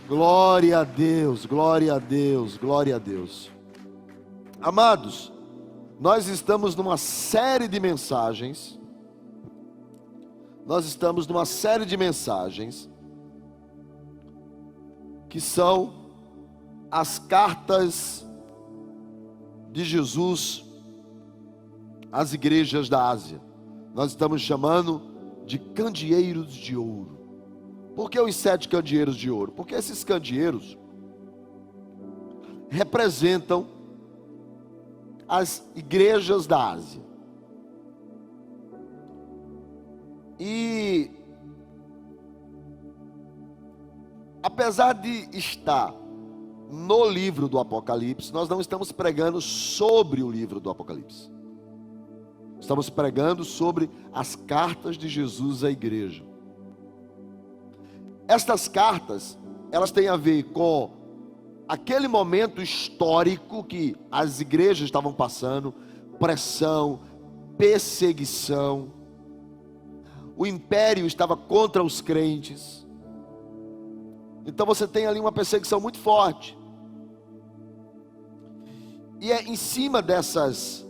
Glória a Deus, glória a Deus, glória a Deus. Amados, nós estamos numa série de mensagens. Que são as cartas de Jesus às igrejas da Ásia. Nós estamos chamando de candeeiros de ouro. Por que os 7 candeeiros de ouro? Porque esses candeeiros representam as igrejas da Ásia. E apesar de estar no livro do Apocalipse, nós não estamos pregando sobre o livro do Apocalipse. Estamos pregando sobre as cartas de Jesus à igreja. Estas cartas, elas têm a ver com aquele momento histórico que as igrejas estavam passando, pressão, perseguição. O império estava contra os crentes. Então você tem ali uma perseguição muito forte. E é em cima dessa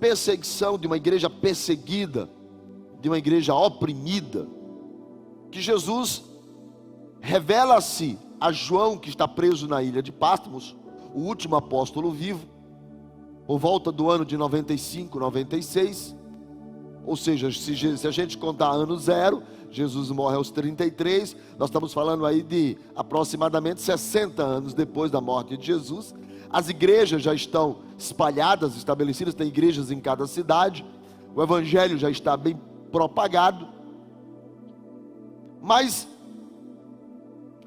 perseguição de uma igreja perseguida, de uma igreja oprimida, que Jesus revela-se a João, que está preso na ilha de Patmos, o último apóstolo vivo, por volta do ano de 95, 96. Ou seja, se a gente contar ano zero, Jesus morre aos 33, nós estamos falando aí de aproximadamente 60 anos depois da morte de Jesus. As igrejas já estão espalhadas, estabelecidas, tem igrejas em cada cidade, o evangelho já está bem propagado, mas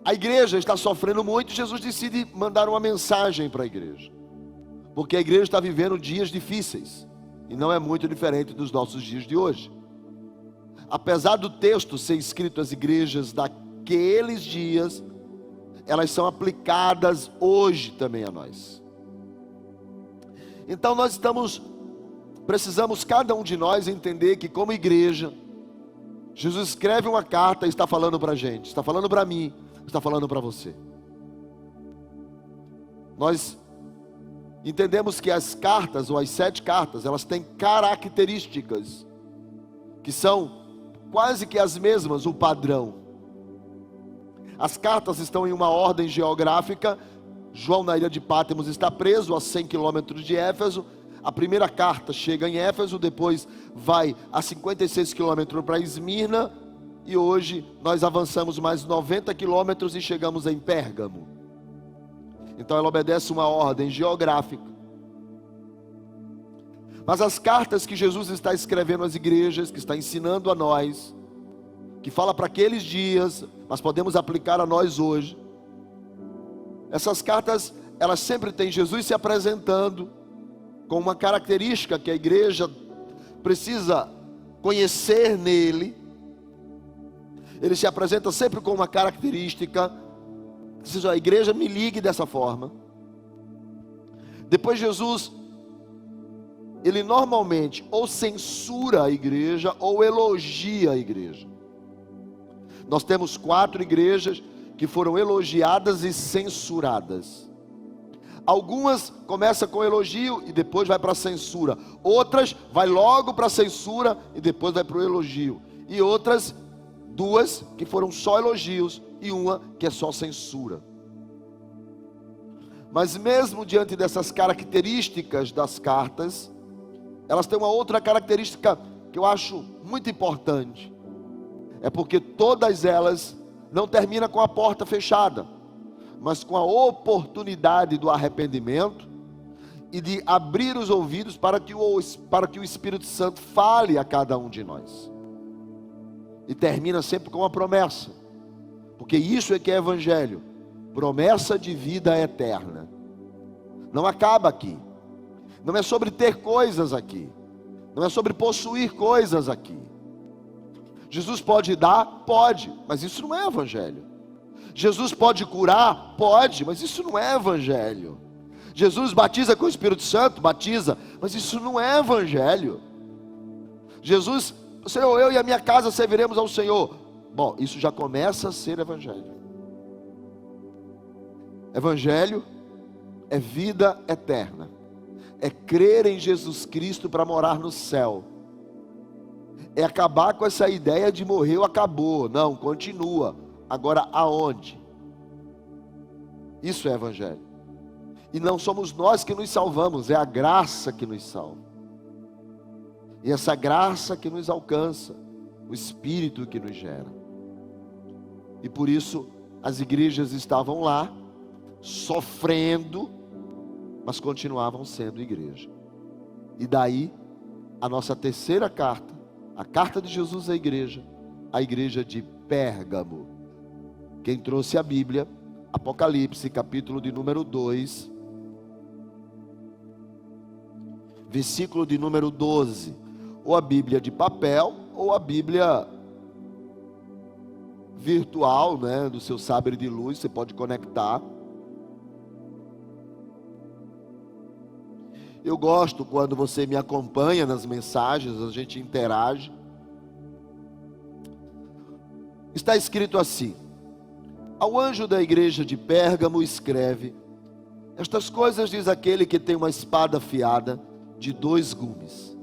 a igreja está sofrendo muito. Jesus decide mandar uma mensagem para a igreja, porque a igreja está vivendo dias difíceis, e não é muito diferente dos nossos dias de hoje. Apesar do texto ser escrito às igrejas daqueles dias, elas são aplicadas hoje também a nós. Então precisamos cada um de nós entender que, como igreja, Jesus escreve uma carta e está falando para a gente, está falando para mim, está falando para você. Nós entendemos que as cartas, ou as 7 cartas, elas têm características que são quase que as mesmas, o padrão. As cartas estão em uma ordem geográfica. João, na ilha de Patmos, está preso a 100 quilômetros de Éfeso. A primeira carta chega em Éfeso, depois vai a 56 quilômetros para Esmirna, e hoje nós avançamos mais 90 quilômetros e chegamos em Pérgamo. Então ela obedece uma ordem geográfica. Mas as cartas que Jesus está escrevendo às igrejas, que está ensinando a nós, que fala para aqueles dias, mas podemos aplicar a nós hoje. Essas cartas, elas sempre têm Jesus se apresentando com uma característica que a igreja precisa conhecer nele. Ele se apresenta sempre com uma característica. A igreja me ligue dessa forma. Depois Jesus, ele normalmente ou censura a igreja ou elogia a igreja. Nós temos 4 igrejas que foram elogiadas e censuradas. Algumas começam com elogio e depois vai para a censura. Outras vai logo para a censura e depois vai para o elogio. E outras, 2 que foram só elogios e uma que é só censura. Mas mesmo diante dessas características das cartas, elas têm uma outra característica que eu acho muito importante. É porque todas elas não terminam com a porta fechada, mas com a oportunidade do arrependimento e de abrir os ouvidos para que o Espírito Santo fale a cada um de nós. E termina sempre com uma promessa, porque isso é que é evangelho, promessa de vida eterna. Não acaba aqui, não é sobre ter coisas aqui, não é sobre possuir coisas aqui. Jesus pode dar? Pode, mas isso não é evangelho. Jesus pode curar? Pode, mas isso não é evangelho. Jesus batiza com o Espírito Santo? Batiza, mas isso não é evangelho. Jesus, Senhor, eu e a minha casa serviremos ao Senhor. Bom, isso já começa a ser evangelho. Evangelho é vida eterna, é crer em Jesus Cristo para morar no céu, é acabar com essa ideia de morreu, acabou. Não, continua. Agora aonde? Isso é Evangelho. E não somos nós que nos salvamos, é a graça que nos salva. E essa graça que nos alcança, o Espírito que nos gera. E por isso as igrejas estavam lá, sofrendo, mas continuavam sendo igreja. E daí a nossa terceira carta, a carta de Jesus à igreja, a igreja de Pérgamo. Quem trouxe a Bíblia, Apocalipse, capítulo de número 2, versículo de número 12, ou a Bíblia de papel, ou a Bíblia virtual, né, do seu sabre de luz, você pode conectar. Eu gosto quando você me acompanha nas mensagens, a gente interage. Está escrito assim: ao anjo da igreja de Pérgamo escreve: estas coisas diz aquele que tem uma espada afiada de 2 gumes.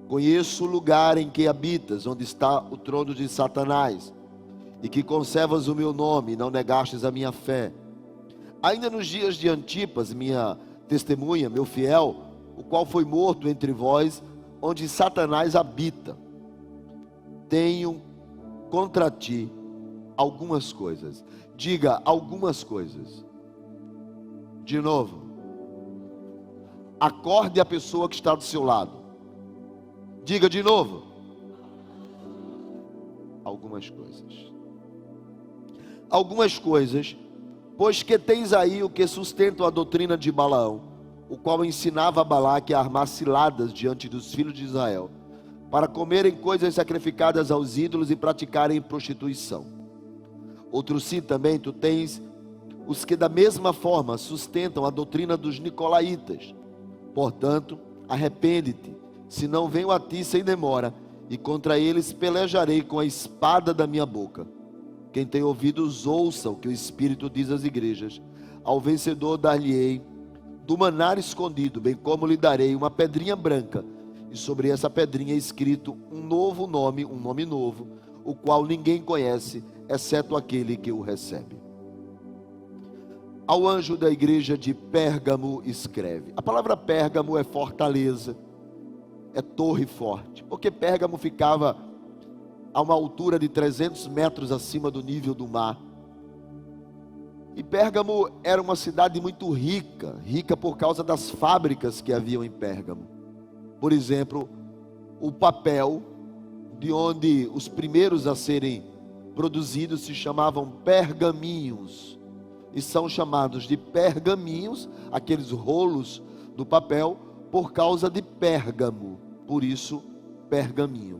Conheço o lugar em que habitas, onde está o trono de Satanás, e que conservas o meu nome, e não negastes a minha fé. Ainda nos dias de Antipas, minha testemunha, meu fiel, o qual foi morto entre vós, onde Satanás habita. Tenho contra ti algumas coisas. Diga algumas coisas. De novo. Acorde a pessoa que está do seu lado. Diga de novo. Algumas coisas. Algumas coisas, pois que tens aí o que sustenta a doutrina de Balaão, o qual ensinava a Balaque a armar ciladas diante dos filhos de Israel, para comerem coisas sacrificadas aos ídolos e praticarem prostituição. Outro sim também tu tens os que da mesma forma sustentam a doutrina dos nicolaítas. Portanto, arrepende-te, senão venho a ti sem demora, e contra eles pelejarei com a espada da minha boca. Quem tem ouvidos, ouça o que o Espírito diz às igrejas. Ao vencedor dar-lhe-ei do maná escondido, bem como lhe darei uma pedrinha branca, e sobre essa pedrinha é escrito um novo nome, um nome novo, o qual ninguém conhece, exceto aquele que o recebe. Ao anjo da igreja de Pérgamo escreve. A palavra Pérgamo é fortaleza, é torre forte, porque Pérgamo ficava a uma altura de 300 metros acima do nível do mar. E Pérgamo era uma cidade muito rica, rica por causa das fábricas que haviam em Pérgamo. Por exemplo, o papel, de onde os primeiros a serem produzidos se chamavam pergaminhos, e são chamados de pergaminhos, aqueles rolos do papel, por causa de Pérgamo, por isso pergaminho,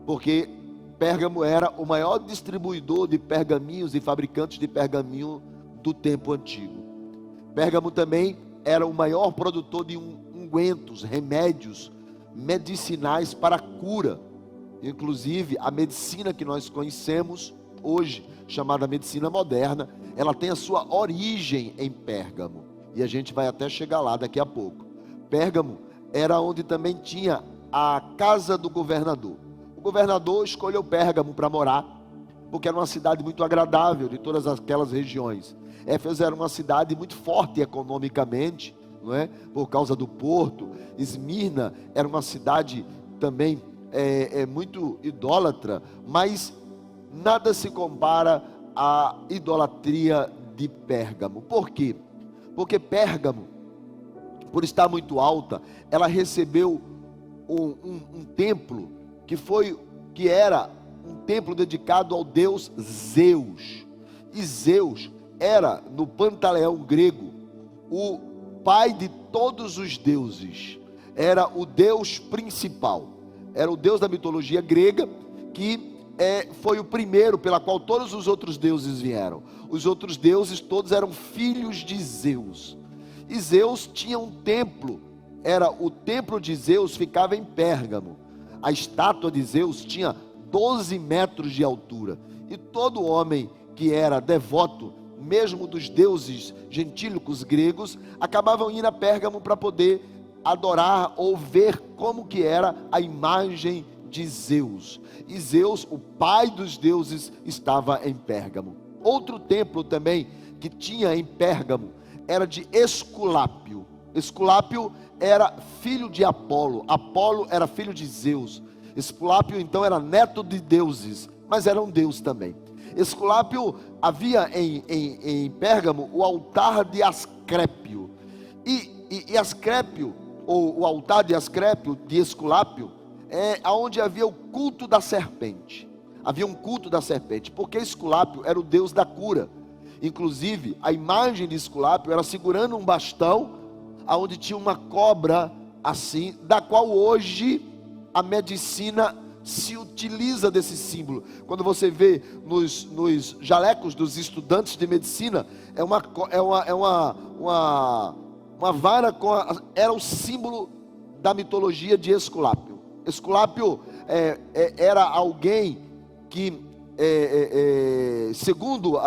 porque Pérgamo era o maior distribuidor de pergaminhos e fabricantes de pergaminho do tempo antigo. Pérgamo também era o maior produtor de ungüentos, remédios medicinais para a cura. Inclusive a medicina que nós conhecemos hoje, chamada medicina moderna, ela tem a sua origem em Pérgamo, e a gente vai até chegar lá daqui a pouco. Pérgamo era onde também tinha a casa do governador. O governador escolheu Pérgamo para morar, porque era uma cidade muito agradável de todas aquelas regiões. Éfeso era uma cidade muito forte economicamente, não é? Por causa do porto. Esmirna era uma cidade também muito idólatra, mas nada se compara à idolatria de Pérgamo. Por quê? Porque Pérgamo, por estar muito alta, ela recebeu um templo que era um templo dedicado ao deus Zeus. E Zeus era, no panteão grego, o pai de todos os deuses. Era o deus principal. Era o deus da mitologia grega, que foi o primeiro pela qual todos os outros deuses vieram. Os outros deuses todos eram filhos de Zeus. E Zeus tinha um templo. O templo de Zeus ficava em Pérgamo. A estátua de Zeus tinha 12 metros de altura. E todo homem que era devoto mesmo dos deuses gentílicos gregos, acabavam indo a Pérgamo para poder adorar ou ver como que era a imagem de Zeus. E Zeus, o pai dos deuses, estava em Pérgamo. Outro templo também que tinha em Pérgamo era de Esculápio. Esculápio era filho de Apolo. Apolo era filho de Zeus. Esculápio então era neto de deuses, mas era um deus também. Esculápio, havia em Pérgamo o altar de Ascrépio. E Ascrépio, ou o altar de Ascrépio, de Esculápio, é onde havia o culto da serpente. Havia um culto da serpente, porque Esculápio era o deus da cura. Inclusive, a imagem de Esculápio era segurando um bastão, onde tinha uma cobra assim, da qual hoje a medicina se utiliza desse símbolo. Quando você vê nos jalecos dos estudantes de medicina, é uma vara era o símbolo da mitologia de Esculápio. Esculápio era alguém que, segundo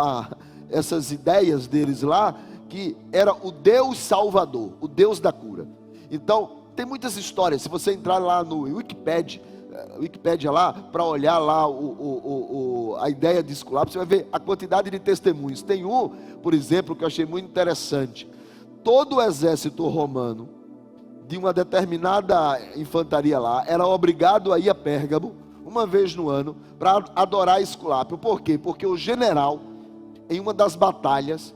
essas ideias deles lá, que era o Deus Salvador, o Deus da cura. Então, tem muitas histórias. Se você entrar lá no Wikipédia lá, para olhar lá a ideia de Esculápio, você vai ver a quantidade de testemunhos. Tem um, por exemplo, que eu achei muito interessante. Todo o exército romano, de uma determinada infantaria lá, era obrigado a ir a Pérgamo, uma vez no ano, para adorar Esculápio. Por quê? Porque o general, em uma das batalhas,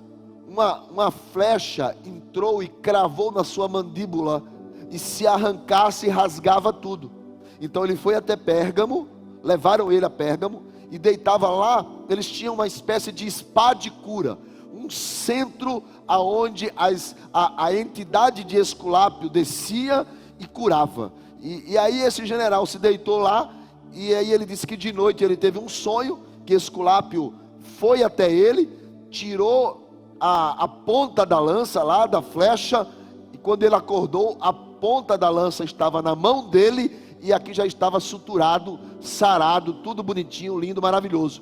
uma flecha entrou e cravou na sua mandíbula, e se arrancasse, rasgava tudo. Então ele foi até Pérgamo, levaram ele a Pérgamo, e deitava lá. Eles tinham uma espécie de spa de cura, um centro aonde a entidade de Esculápio descia e curava. E aí esse general se deitou lá, e aí ele disse que de noite ele teve um sonho, que Esculápio foi até ele, tirou a ponta da lança lá, da flecha, e quando ele acordou, a ponta da lança estava na mão dele, e aqui já estava suturado, sarado, tudo bonitinho, lindo, maravilhoso.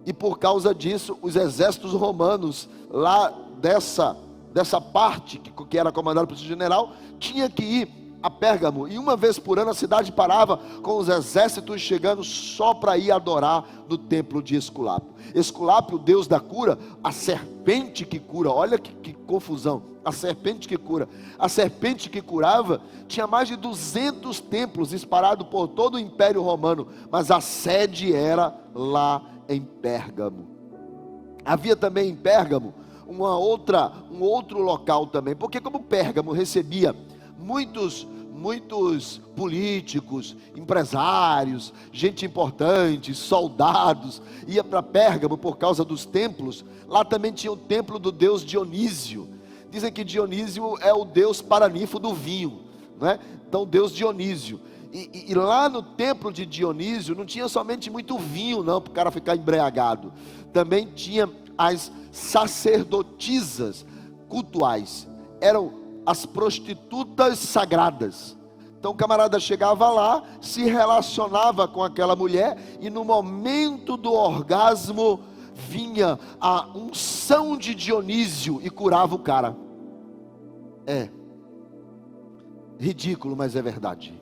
E por causa disso, os exércitos romanos, lá dessa parte, que era comandada por esse general, tinha que ir a Pérgamo, e uma vez por ano a cidade parava com os exércitos chegando só para ir adorar no templo de Esculápio. Esculápio, o deus da cura, a serpente que cura. Olha que confusão, a serpente que cura. A serpente que curava tinha mais de 200 templos espalhados por todo o Império Romano, mas a sede era lá em Pérgamo. Havia também em Pérgamo um outro local também, porque como Pérgamo recebia muitos políticos, empresários, gente importante, soldados, ia para Pérgamo por causa dos templos. Lá também tinha o templo do deus Dionísio. Dizem que Dionísio é o deus paraninfo do vinho, não é? Então deus Dionísio. E lá no templo de Dionísio não tinha somente muito vinho não, para o cara ficar embriagado. Também tinha as sacerdotisas cultuais. Eram as prostitutas sagradas. Então o camarada chegava lá, se relacionava com aquela mulher, e no momento do orgasmo vinha a unção de Dionísio e curava o cara. É ridículo, mas é verdade.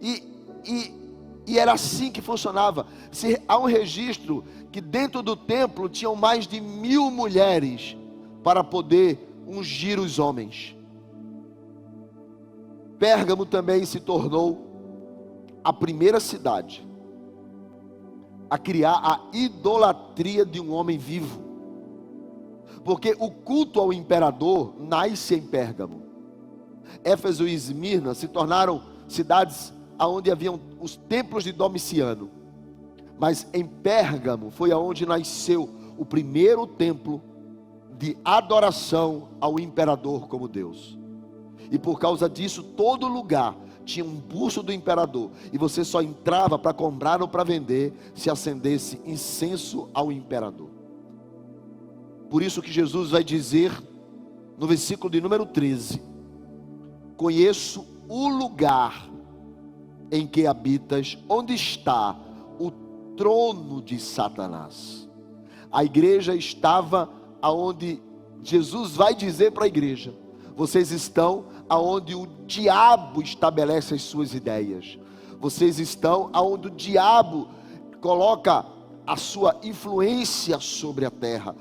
E era assim que funcionava. Há um registro que dentro do templo tinham mais de 1000 mulheres para poder ungir os homens. Pérgamo também se tornou a primeira cidade a criar a idolatria de um homem vivo, porque o culto ao imperador nasce em Pérgamo. Éfeso e Esmirna se tornaram cidades onde haviam os templos de Domiciano, mas em Pérgamo foi aonde nasceu o primeiro templo de adoração ao imperador como Deus. E por causa disso, todo lugar tinha um busto do imperador, e você só entrava para comprar ou para vender se acendesse incenso ao imperador. Por isso que Jesus vai dizer no versículo de número 13: conheço o lugar em que habitas, onde está o trono de Satanás. A igreja estava aonde Jesus vai dizer para a igreja: vocês estão aonde o diabo estabelece as suas ideias. Vocês estão aonde o diabo coloca a sua influência sobre a terra.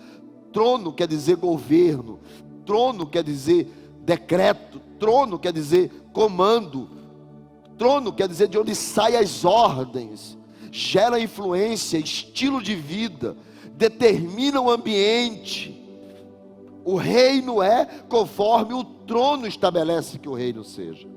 Trono quer dizer governo, trono quer dizer decreto, trono quer dizer comando, trono quer dizer de onde saem as ordens, gera influência, estilo de vida, determina o ambiente. O reino é conforme o trono estabelece que o reino seja.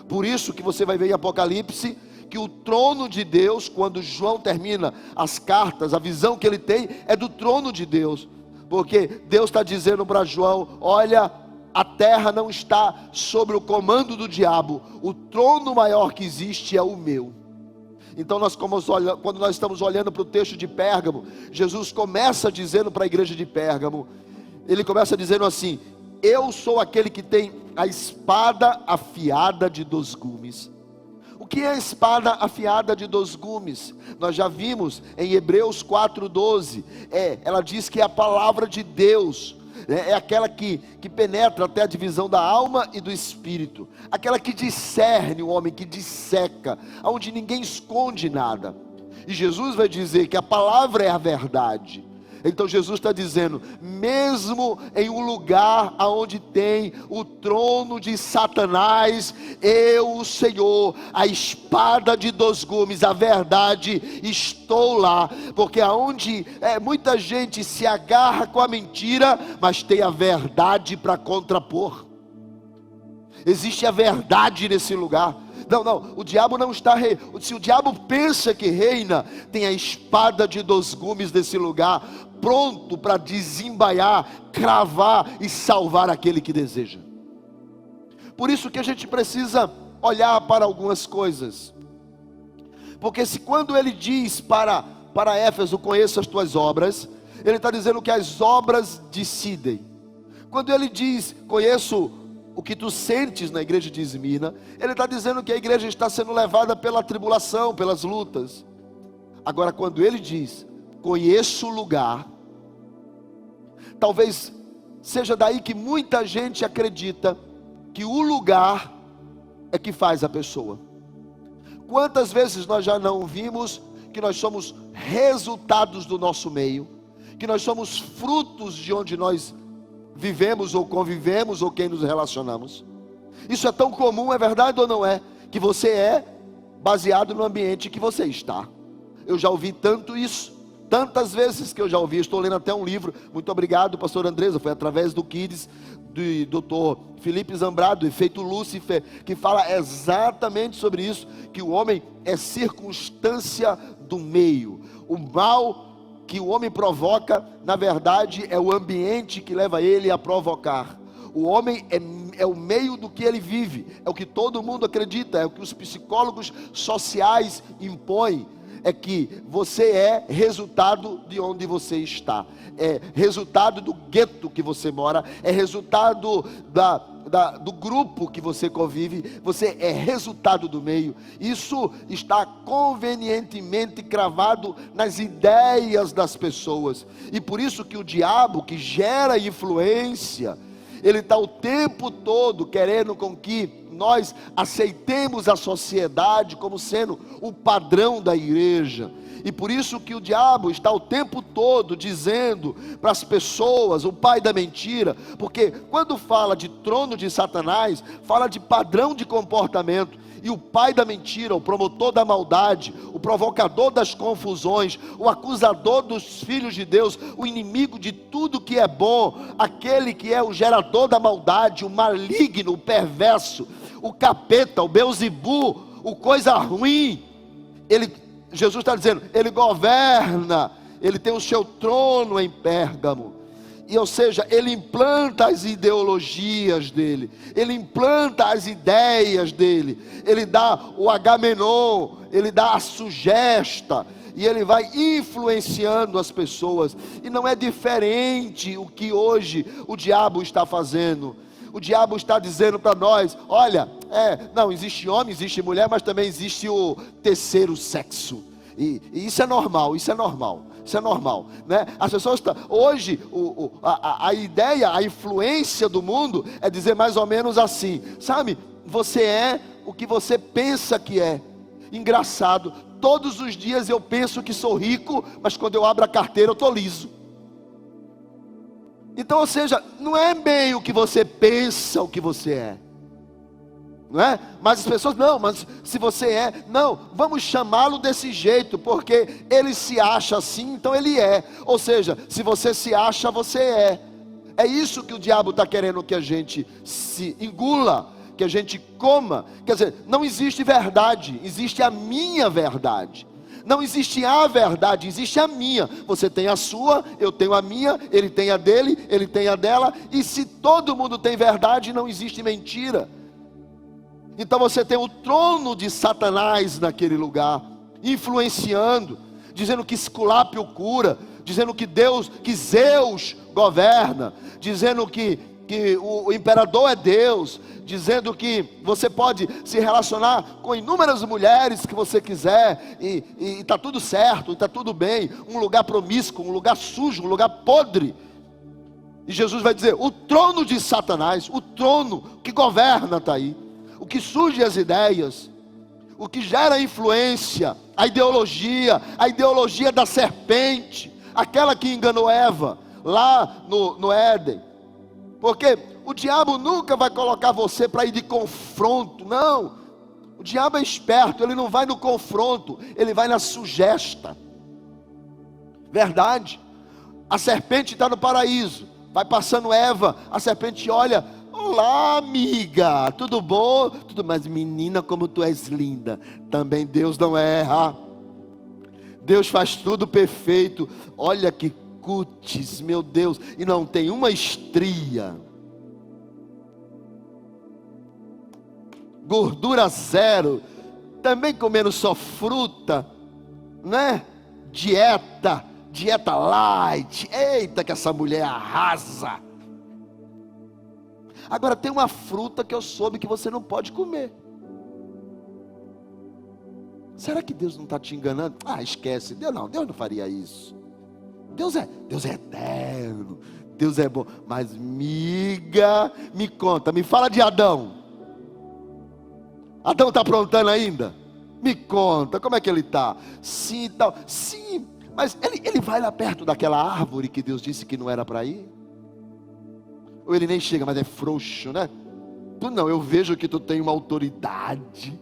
Por isso que você vai ver em Apocalipse que o trono de Deus, quando João termina as cartas, a visão que ele tem é do trono de Deus, porque Deus está dizendo para João: olha, a terra não está sobre o comando do diabo, o trono maior que existe é o meu. Então quando nós estamos olhando para o texto de Pérgamo, Jesus começa dizendo para a igreja de Pérgamo, ele começa dizendo assim: eu sou aquele que tem a espada afiada de 2 gumes. O que é a espada afiada de 2 gumes? Nós já vimos em Hebreus 4:12, ela diz que é a palavra de Deus, é aquela que penetra até a divisão da alma e do espírito, aquela que discerne o homem, que disseca, onde ninguém esconde nada. E Jesus vai dizer que a palavra é a verdade. Então Jesus está dizendo, mesmo em um lugar onde tem o trono de Satanás, eu, o Senhor, a espada de 2 gumes, a verdade, estou lá. Porque aonde muita gente se agarra com a mentira, mas tem a verdade para contrapor. Existe a verdade nesse lugar. Não, o diabo não está se o diabo pensa que reina, tem a espada de 2 gumes desse lugar, pronto para desembaiar, cravar e salvar aquele que deseja. Por isso que a gente precisa olhar para algumas coisas, porque se quando ele diz para Éfeso, conheço as tuas obras, ele está dizendo que as obras decidem. Quando ele diz, conheço o que tu sentes na igreja de Esmina, ele está dizendo que a igreja está sendo levada pela tribulação, pelas lutas. Agora quando ele diz, conheço o lugar, talvez seja daí que muita gente acredita que o lugar é que faz a pessoa. Quantas vezes nós já não vimos que nós somos resultados do nosso meio, que nós somos frutos de onde nós vivemos ou convivemos ou quem nos relacionamos. Isso é tão comum, é verdade ou não é? Que você é baseado no ambiente que você está. Eu já ouvi tanto isso, tantas vezes que eu já ouvi. Estou lendo até um livro, muito obrigado pastor Andresa, foi através do Kids, do Dr. Felipe Zambrado, Efeito Lúcifer, que fala exatamente sobre isso, que o homem é circunstância do meio. O mal que o homem provoca, na verdade, é o ambiente que leva ele a provocar. O homem é o meio do que ele vive, é o que todo mundo acredita, é o que os psicólogos sociais impõem, é que você é resultado de onde você está, é resultado do gueto que você mora, é resultado do grupo que você convive, você é resultado do meio. Isso está convenientemente cravado nas ideias das pessoas, e por isso que o diabo, que gera influência, ele está o tempo todo querendo com que nós aceitemos a sociedade como sendo o padrão da igreja. E por isso que o diabo está o tempo todo dizendo para as pessoas, o pai da mentira, porque quando fala de trono de Satanás, fala de padrão de comportamento. E o pai da mentira, o promotor da maldade, o provocador das confusões, o acusador dos filhos de Deus, o inimigo de tudo que é bom, aquele que é o gerador da maldade, o maligno, o perverso, o capeta, o Beelzebu, o coisa ruim, Jesus está dizendo, ele governa, ele tem o seu trono em Pérgamo. E, ou seja, ele implanta as ideologias dele, ele implanta as ideias dele, ele dá o Agamenon, ele dá a sugesta, e ele vai influenciando as pessoas. E não é diferente o que hoje o diabo está fazendo. O diabo está dizendo para nós, olha, não, existe homem, existe mulher, mas também existe o terceiro sexo. E isso é normal, isso é normal. isso é normal, né? As pessoas hoje, a ideia, a influência do mundo é dizer mais ou menos assim, sabe? Você é o que você pensa que é. Engraçado, todos os dias eu penso que sou rico, mas quando eu abro a carteira eu estou liso. Então, ou seja, não é bem o que você pensa o que você é, não é? Mas as pessoas, não, mas se você é, não, vamos chamá-lo desse jeito, porque ele se acha assim, então ele é. Ou seja, se você se acha, você é. É isso que o diabo está querendo que a gente se engula, que a gente coma. Quer dizer, não existe verdade, existe a minha verdade. Não existe a verdade, existe a minha. Você tem a sua, eu tenho a minha, ele tem a dele, ele tem a dela. E se todo mundo tem verdade, não existe mentira. Então você tem o trono de Satanás naquele lugar, influenciando, dizendo que Esculápio cura, dizendo que Zeus governa, dizendo que o imperador é Deus, dizendo que você pode se relacionar com inúmeras mulheres que você quiser, e está tudo certo, está tudo bem, um lugar promíscuo, um lugar sujo, um lugar podre. E Jesus vai dizer, o trono de Satanás, o trono que governa está aí, o que surge as ideias, o que gera influência, a ideologia da serpente, aquela que enganou Eva, lá no Éden. Porque o diabo nunca vai colocar você para ir de confronto, não. O diabo é esperto, ele não vai no confronto, ele vai na sugesta. Verdade. A serpente está no paraíso, vai passando Eva, a serpente olha, olá amiga, tudo bom? Tudo, mas menina, como tu és linda. Também Deus não erra, Deus faz tudo perfeito. Olha que cutis, meu Deus, e não tem uma estria, gordura zero, também comendo só fruta, né? Dieta light. Eita, que essa mulher arrasa. Agora tem uma fruta que eu soube que você não pode comer. Será que Deus não está te enganando? Esquece, Deus não faria isso. Deus é eterno, Deus é bom. Mas miga, me conta, me fala de Adão. Adão está aprontando ainda? Me conta, como é que ele está? Sim, tal, sim, mas ele vai lá perto daquela árvore que Deus disse que não era para ir? Ou ele nem chega, mas é frouxo, né? Tu não, eu vejo que tu tem uma autoridade,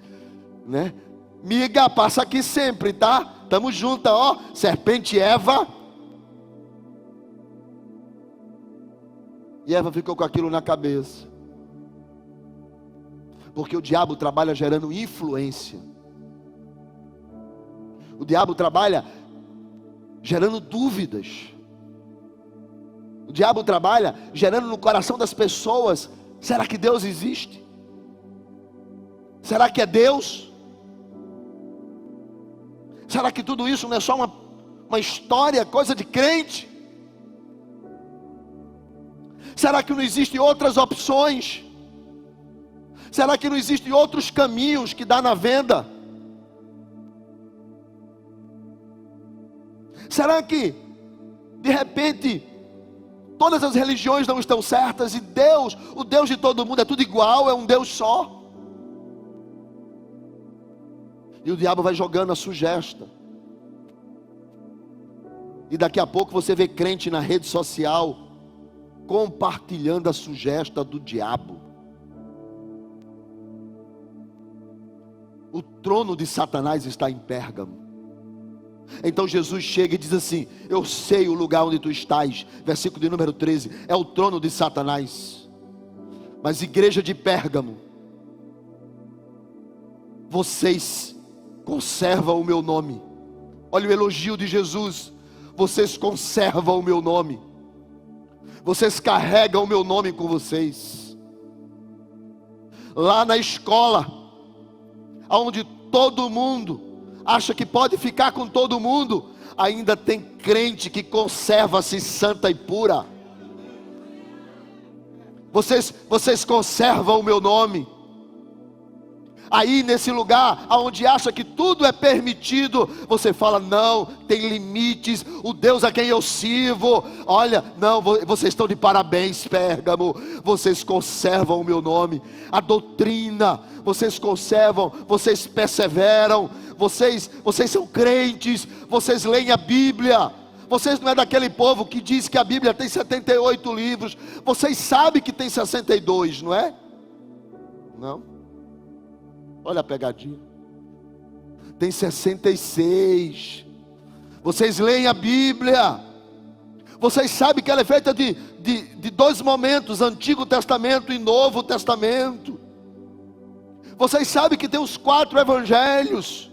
né? Miga, passa aqui sempre, tá? Tamo junto, ó, serpente Eva. E Eva ficou com aquilo na cabeça. Porque o diabo trabalha gerando influência. O diabo trabalha gerando dúvidas. O diabo trabalha gerando no coração das pessoas, será que Deus existe? Será que é Deus? Será que tudo isso não é só uma história, coisa de crente? Será que não existem outras opções? Será que não existem outros caminhos que dá na venda? Será que, de repente, todas as religiões não estão certas e Deus, o Deus de todo mundo é tudo igual, é um Deus só? E o diabo vai jogando a sugesta. E daqui a pouco você vê crente na rede social compartilhando a sugesta do diabo. O trono de Satanás está em Pérgamo. Então Jesus chega e diz assim: eu sei o lugar onde tu estás. Versículo de número 13. É o trono de Satanás. Mas igreja de Pérgamo, vocês conservam o meu nome. Olha o elogio de Jesus. Vocês conservam o meu nome. Vocês carregam o meu nome com vocês. Lá na escola, onde todo mundo acha que pode ficar com todo mundo, ainda tem crente que conserva-se santa e pura. Vocês conservam o meu nome. Aí nesse lugar, onde acha que tudo é permitido, você fala, não, tem limites, o Deus a quem eu sirvo, olha, não, vocês estão de parabéns, Pérgamo, vocês conservam o meu nome, a doutrina, vocês conservam, vocês perseveram, vocês são crentes, vocês leem a Bíblia, vocês não é daquele povo que diz que a Bíblia tem 78 livros, vocês sabem que tem 62, não é? Não? Olha a pegadinha. Tem 66. Vocês leem a Bíblia. Vocês sabem que ela é feita de dois momentos: Antigo Testamento e Novo Testamento. Vocês sabem que tem os 4 evangelhos.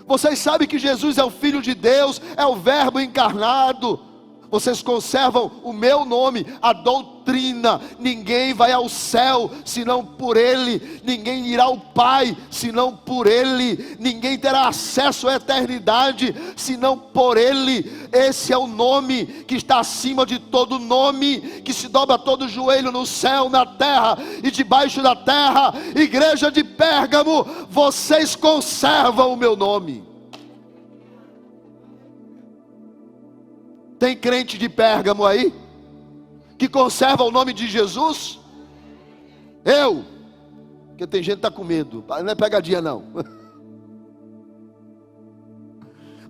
Vocês sabem que Jesus é o Filho de Deus, é o Verbo encarnado. Vocês conservam o meu nome, a doutrina. Ninguém vai ao céu senão por Ele. Ninguém irá ao Pai senão por Ele. Ninguém terá acesso à eternidade senão por Ele. Esse é o nome que está acima de todo nome, que se dobra todo joelho no céu, na terra e debaixo da terra. Igreja de Pérgamo, vocês conservam o meu nome. Tem crente de Pérgamo aí, que conserva o nome de Jesus? Porque tem gente que está com medo, não é pegadinha não.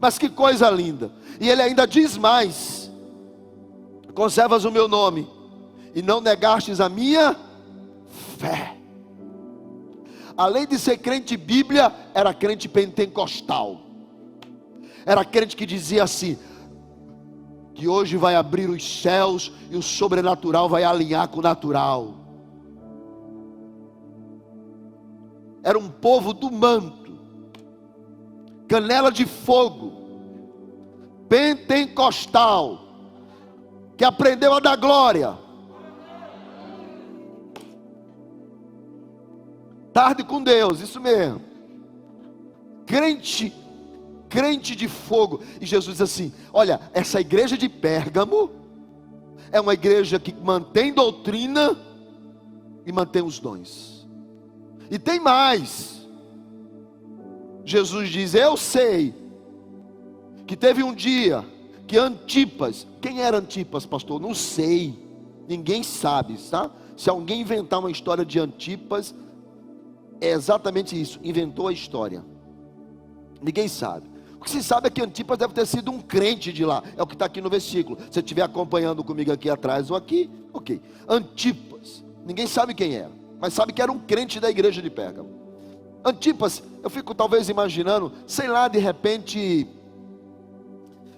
Mas que coisa linda, e ele ainda diz mais: conservas o meu nome, e não negastes a minha fé. Além de ser crente Bíblia, era crente pentecostal, era crente que dizia assim, que hoje vai abrir os céus e o sobrenatural vai alinhar com o natural. Era um povo do manto, canela de fogo, pentecostal, que aprendeu a dar glória. Tarde com Deus, isso mesmo. Crente de fogo. E Jesus diz assim: olha, essa igreja de Pérgamo é uma igreja que mantém doutrina e mantém os dons. E tem mais. Jesus diz: eu sei que teve um dia que Antipas, quem era Antipas, pastor? Não sei, ninguém sabe, tá? Se alguém inventar uma história de Antipas, é exatamente isso, inventou a história. Ninguém sabe. O que se sabe é que Antipas deve ter sido um crente de lá. É o que está aqui no versículo. Se você estiver acompanhando comigo aqui atrás ou aqui, ok. Antipas, ninguém sabe quem era, mas sabe que era um crente da igreja de Pérgamo. Antipas, eu fico talvez imaginando, sei lá, de repente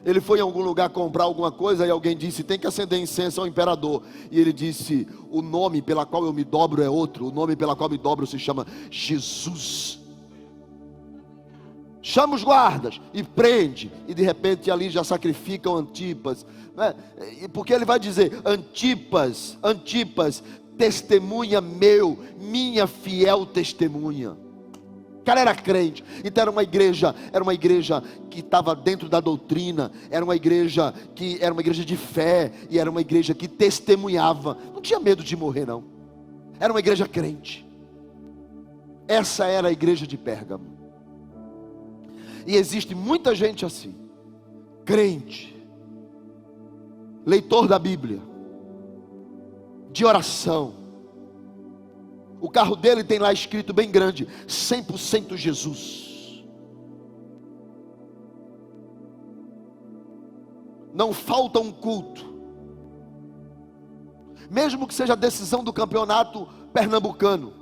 ele foi em algum lugar comprar alguma coisa e alguém disse: tem que acender incenso ao imperador. E ele disse: o nome pela qual eu me dobro é outro. O nome pela qual eu me dobro se chama Jesus. Chama os guardas e prende. E de repente ali já sacrificam Antipas, né? Porque ele vai dizer: Antipas, testemunha minha fiel testemunha. O cara era crente. Então era uma igreja que estava dentro da doutrina, era uma igreja de fé, e era uma igreja que testemunhava, não tinha medo de morrer não, era uma igreja crente. Essa era a igreja de Pérgamo. E existe muita gente assim, crente, leitor da Bíblia, de oração. O carro dele tem lá escrito bem grande: 100% Jesus. Não falta um culto, mesmo que seja a decisão do campeonato pernambucano.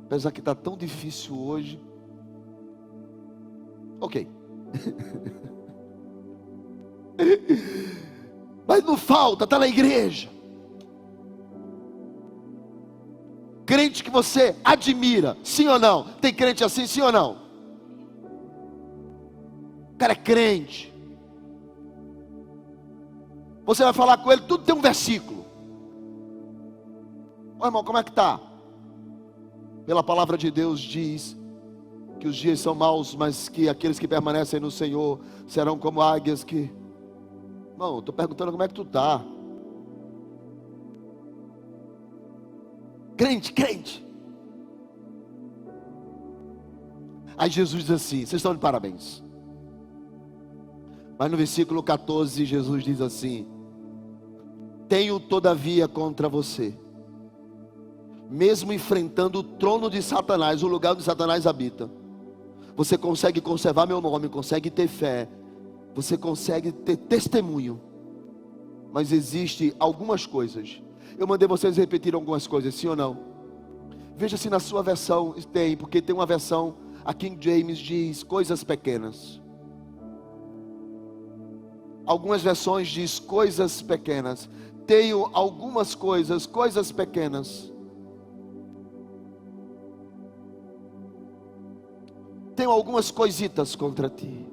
Apesar que está tão difícil hoje. Ok. Mas não falta, está na igreja. Crente que você admira, sim ou não? Tem crente assim, sim ou não? O cara é crente. Você vai falar com ele, tudo tem um versículo. Ô irmão, como é que está? Pela palavra de Deus diz que os dias são maus, mas que aqueles que permanecem no Senhor serão como águias que... Não, estou perguntando como é que tu está. Crente, crente. Aí Jesus diz assim, vocês estão de parabéns. Mas no versículo 14, Jesus diz assim: tenho todavia contra você, mesmo enfrentando o trono de Satanás, o lugar onde Satanás habita, você consegue conservar meu nome, consegue ter fé, você consegue ter testemunho. Mas existe algumas coisas. Eu mandei vocês repetir algumas coisas, sim ou não? Veja se na sua versão tem, porque tem uma versão, a King James diz coisas pequenas. Algumas versões diz coisas pequenas. Tenho algumas coisas pequenas. Tenho algumas coisitas contra ti.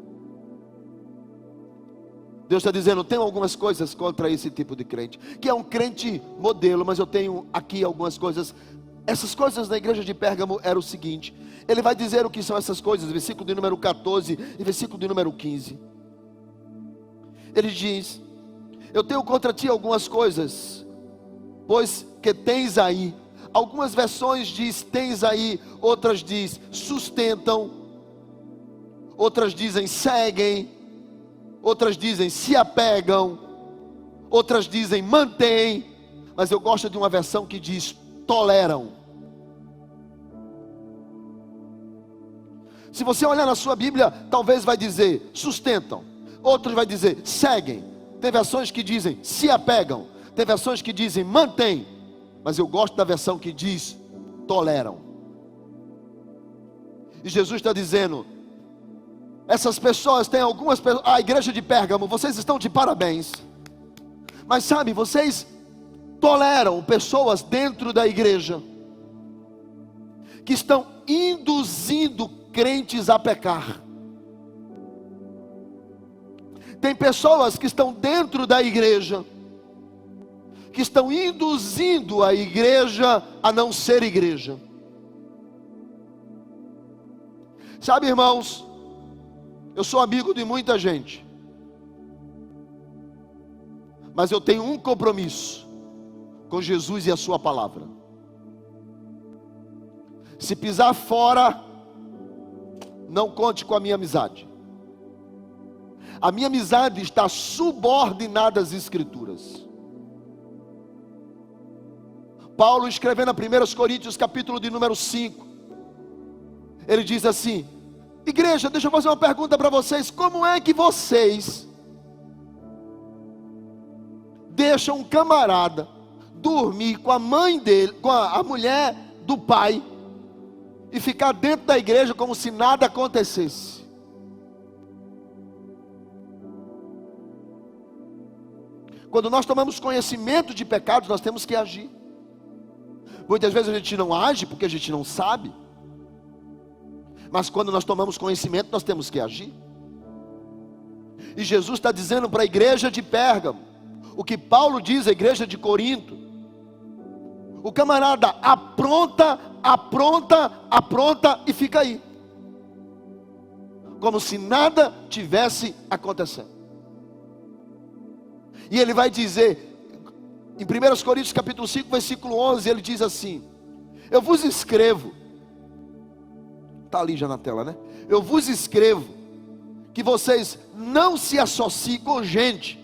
Deus está dizendo, tenho algumas coisas contra esse tipo de crente, que é um crente modelo, mas eu tenho aqui algumas coisas. Essas coisas na igreja de Pérgamo era o seguinte, ele vai dizer o que são essas coisas, versículo de número 14 e versículo de número 15. Ele diz, eu tenho contra ti algumas coisas, pois que tens aí. Algumas versões diz tens aí, outras diz sustentam, outras dizem seguem, outras dizem se apegam, outras dizem mantém, mas eu gosto de uma versão que diz toleram. Se você olhar na sua Bíblia, talvez vai dizer sustentam, outros vai dizer seguem. Tem versões que dizem se apegam, tem versões que dizem mantém, mas eu gosto da versão que diz toleram. E Jesus está dizendo, essas pessoas, tem algumas pessoas, a igreja de Pérgamo, vocês estão de parabéns, mas sabe, vocês toleram pessoas dentro da igreja, que estão induzindo crentes a pecar. Tem pessoas que estão dentro da igreja, que estão induzindo a igreja a não ser igreja. Sabe, irmãos, eu sou amigo de muita gente, mas eu tenho um compromisso com Jesus e a sua palavra. Se pisar fora, não conte com a minha amizade. A minha amizade está subordinada às Escrituras. Paulo escrevendo a 1 Coríntios capítulo de número 5, ele diz assim, igreja, deixa eu fazer uma pergunta para vocês, como é que vocês deixam um camarada dormir com a mãe dele, com a mulher do pai, e ficar dentro da igreja como se nada acontecesse? Quando nós tomamos conhecimento de pecados, nós temos que agir. Muitas vezes a gente não age porque a gente não sabe, mas quando nós tomamos conhecimento, nós temos que agir. E Jesus está dizendo para a igreja de Pérgamo o que Paulo diz à igreja de Corinto. O camarada apronta e fica aí, como se nada tivesse acontecendo. E ele vai dizer em 1 Coríntios capítulo 5 versículo 11, ele diz assim, eu vos escrevo, está ali já na tela, né? Eu vos escrevo que vocês não se associem com gente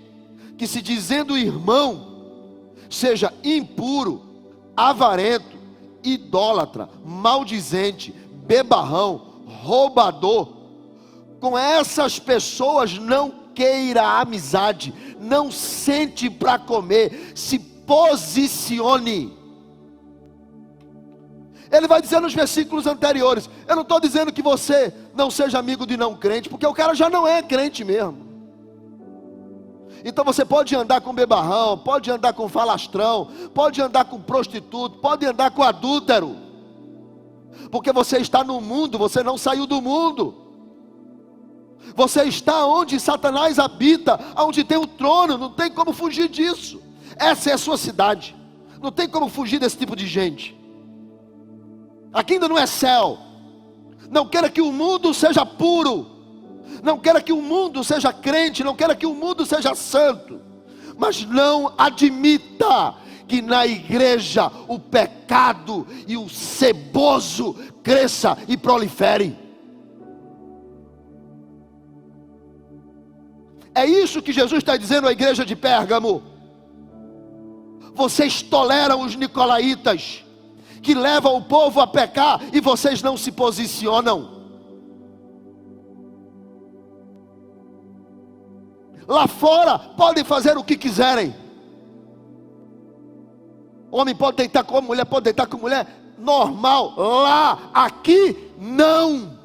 que, se dizendo irmão, seja impuro, avarento, idólatra, maldizente, bebarrão, roubador. Com essas pessoas não queira amizade, não sente para comer, se posicione. Ele vai dizer nos versículos anteriores, eu não estou dizendo que você não seja amigo de não crente, porque o cara já não é crente mesmo. Então você pode andar com bebarrão, pode andar com falastrão, pode andar com prostituto, pode andar com adúltero, porque você está no mundo, você não saiu do mundo. Você está onde Satanás habita, onde tem o trono, não tem como fugir disso. Essa é a sua cidade, não tem como fugir desse tipo de gente. Aqui ainda não é céu. Não queira que o mundo seja puro, não queira que o mundo seja crente, não queira que o mundo seja santo, mas não admita que na igreja o pecado e o ceboso cresça e prolifere. É isso que Jesus está dizendo à igreja de Pérgamo. Vocês toleram os nicolaítas, que levam o povo a pecar, e vocês não se posicionam. Lá fora podem fazer o que quiserem. Homem pode deitar com mulher, pode deitar com mulher, normal. Lá, aqui, não.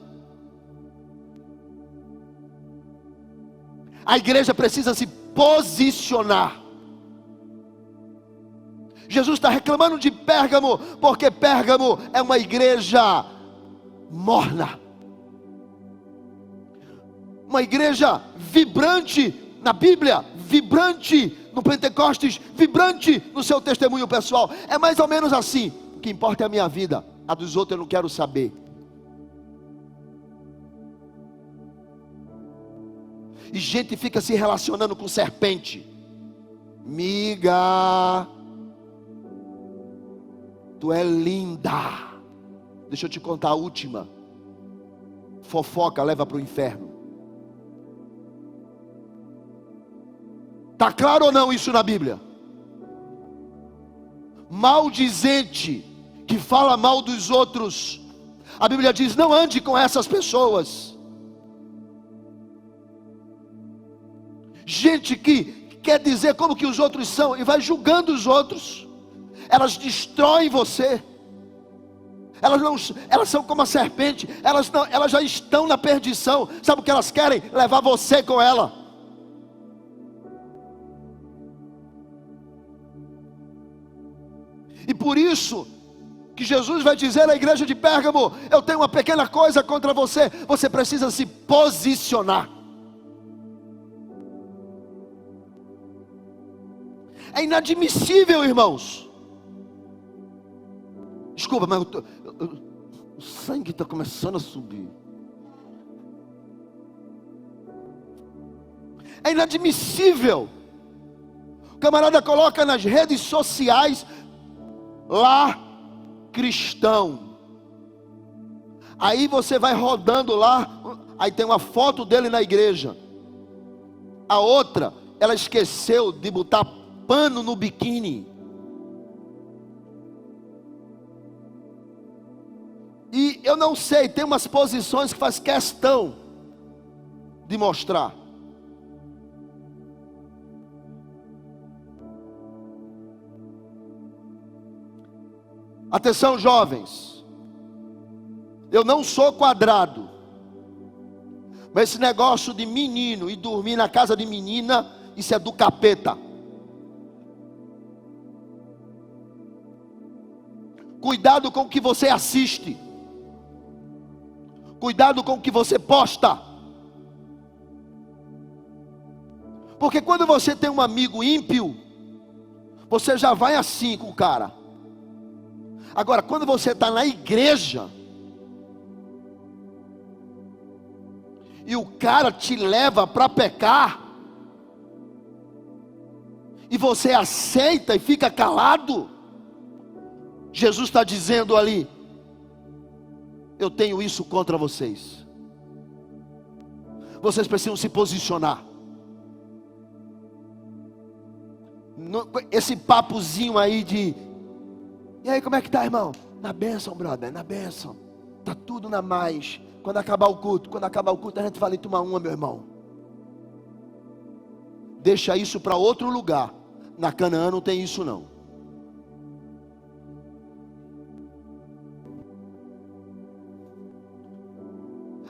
A igreja precisa se posicionar. Jesus está reclamando de Pérgamo, porque Pérgamo é uma igreja morna, uma igreja vibrante na Bíblia, vibrante no Pentecostes, vibrante no seu testemunho pessoal. É mais ou menos assim: o que importa é a minha vida, a dos outros eu não quero saber. E gente fica se relacionando com serpente. Miga, tu é linda. Deixa eu te contar a última. Fofoca leva para o inferno. Está claro ou não isso na Bíblia? Maldizente, que fala mal dos outros, a Bíblia diz: não ande com essas pessoas. Gente que quer dizer como que os outros são e vai julgando os outros, elas destroem você. Elas são como a serpente, elas já estão na perdição. Sabe o que elas querem? Levar você com ela. E por isso que Jesus vai dizer à igreja de Pérgamo: eu tenho uma pequena coisa contra você. Você precisa se posicionar. É inadmissível, irmãos. Desculpa, mas o sangue está começando a subir. É inadmissível. O camarada coloca nas redes sociais lá, cristão. Aí você vai rodando lá, aí tem uma foto dele na igreja. A outra, ela esqueceu de botar pano no biquíni. E eu não sei, tem umas posições que faz questão de mostrar. Atenção, jovens. Eu não sou quadrado, mas esse negócio de menino e dormir na casa de menina, isso é do capeta. Cuidado com o que você assiste. Cuidado com o que você posta. Porque quando você tem um amigo ímpio, você já vai assim com o cara. Agora, quando você está na igreja e o cara te leva para pecar, e você aceita e fica calado, Jesus está dizendo ali: eu tenho isso contra vocês. Vocês precisam se posicionar. Esse papozinho aí de: e aí, como é que tá, irmão? Na bênção, brother, na bênção. Tá tudo na mais. Quando acabar o culto, a gente fala em tomar uma, meu irmão. Deixa isso para outro lugar. Na Canaã não tem isso não.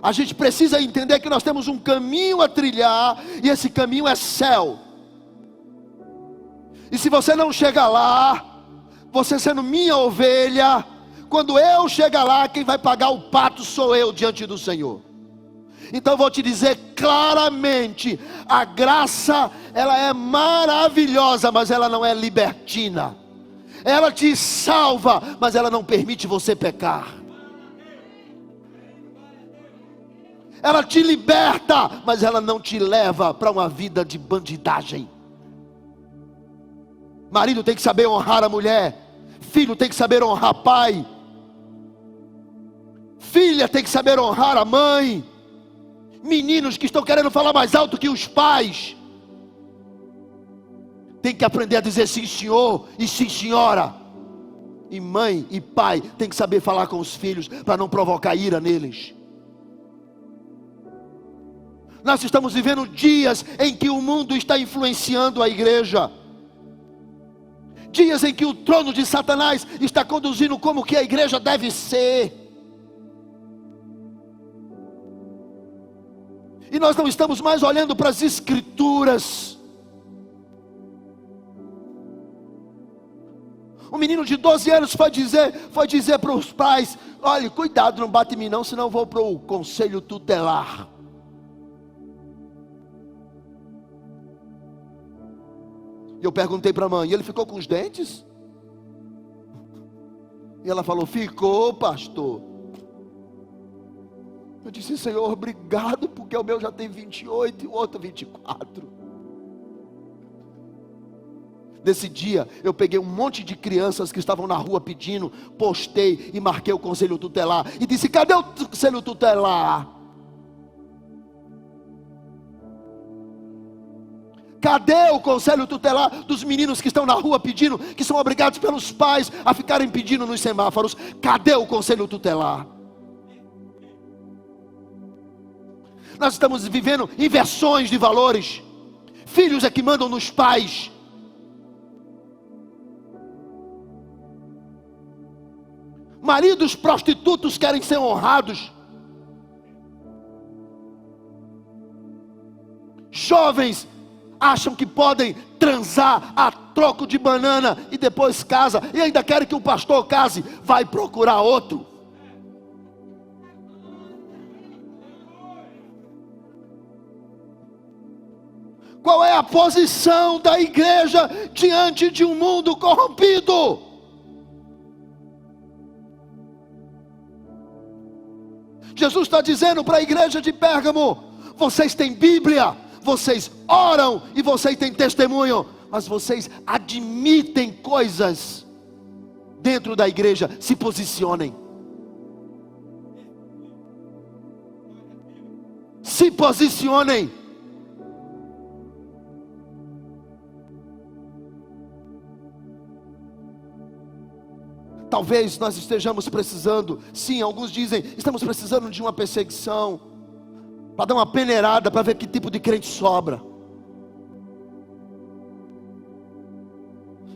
A gente precisa entender que nós temos um caminho a trilhar, e esse caminho é céu. E se você não chega lá, você sendo minha ovelha, quando eu chegar lá, quem vai pagar o pato sou eu diante do Senhor. Então eu vou te dizer claramente: a graça, ela é maravilhosa, mas ela não é libertina. Ela te salva, mas ela não permite você pecar. Ela te liberta, mas ela não te leva para uma vida de bandidagem. Marido tem que saber honrar a mulher. Filho tem que saber honrar pai. Filha tem que saber honrar a mãe. Meninos que estão querendo falar mais alto que os pais, tem que aprender a dizer sim senhor e sim senhora. E mãe e pai tem que saber falar com os filhos para não provocar ira neles. Nós estamos vivendo dias em que o mundo está influenciando a igreja. Dias em que o trono de Satanás está conduzindo como que a igreja deve ser. E nós não estamos mais olhando para as escrituras. Um menino de 12 anos foi dizer para os pais: olha, cuidado, não bate em mim não, senão eu vou para o conselho tutelar. E eu perguntei para a mãe: e ele ficou com os dentes? E ela falou: ficou, pastor. Eu disse: Senhor, obrigado, porque o meu já tem 28 e o outro 24. Nesse dia, eu peguei um monte de crianças que estavam na rua pedindo, postei e marquei o conselho tutelar. E disse: cadê o conselho tutelar? Cadê o conselho tutelar dos meninos que estão na rua pedindo, que são obrigados pelos pais a ficarem pedindo nos semáforos? Cadê o conselho tutelar? Nós estamos vivendo inversões de valores. Filhos é que mandam nos pais. Maridos prostitutos querem ser honrados. Jovens acham que podem transar a troco de banana e depois casa, e ainda querem que o pastor case, vai procurar outro. Qual é a posição da igreja diante de um mundo corrompido? Jesus está dizendo para a igreja de Pérgamo: vocês têm Bíblia, vocês oram e vocês têm testemunho, mas vocês admitem coisas dentro da igreja. Se posicionem. Se posicionem. Talvez nós estejamos precisando, sim, alguns dizem, estamos precisando de uma perseguição, para dar uma peneirada, para ver que tipo de crente sobra.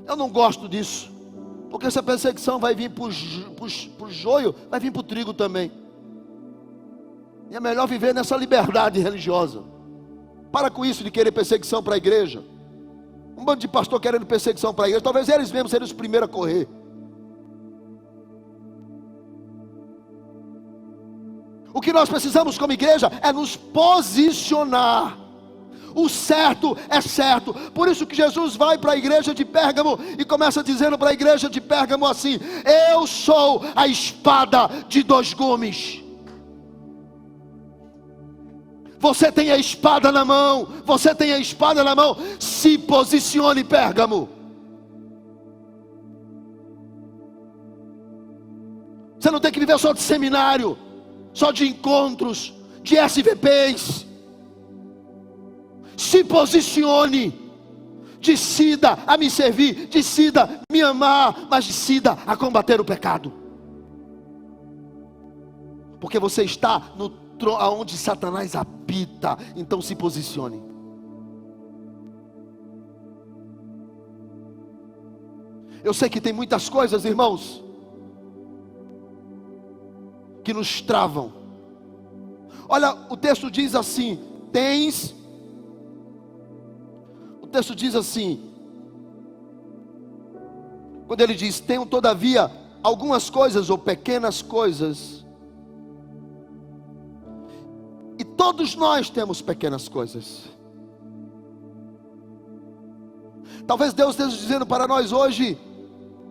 Eu não gosto disso, porque essa perseguição vai vir para o joio, vai vir para o trigo também. E é melhor viver nessa liberdade religiosa. Para com isso de querer perseguição para a igreja. Um bando de pastor querendo perseguição para a igreja, talvez eles mesmos seriam os primeiros a correr. O que nós precisamos como igreja é nos posicionar. O certo é certo. Por isso que Jesus vai para a igreja de Pérgamo e começa dizendo para a igreja de Pérgamo assim: eu sou a espada de dois gumes. Você tem a espada na mão. Você tem a espada na mão. Se posicione, Pérgamo. Você não tem que viver só de seminário, só de encontros, de SVPs. Se posicione. Decida a me servir, decida a me amar, mas decida a combater o pecado. Porque você está no trono onde Satanás habita. Então se posicione. Eu sei que tem muitas coisas, irmãos, que nos travam. Olha, o texto diz assim: o texto diz assim, quando ele diz: tenham todavia algumas coisas ou pequenas coisas. E todos nós temos pequenas coisas. Talvez Deus esteja dizendo para nós hoje: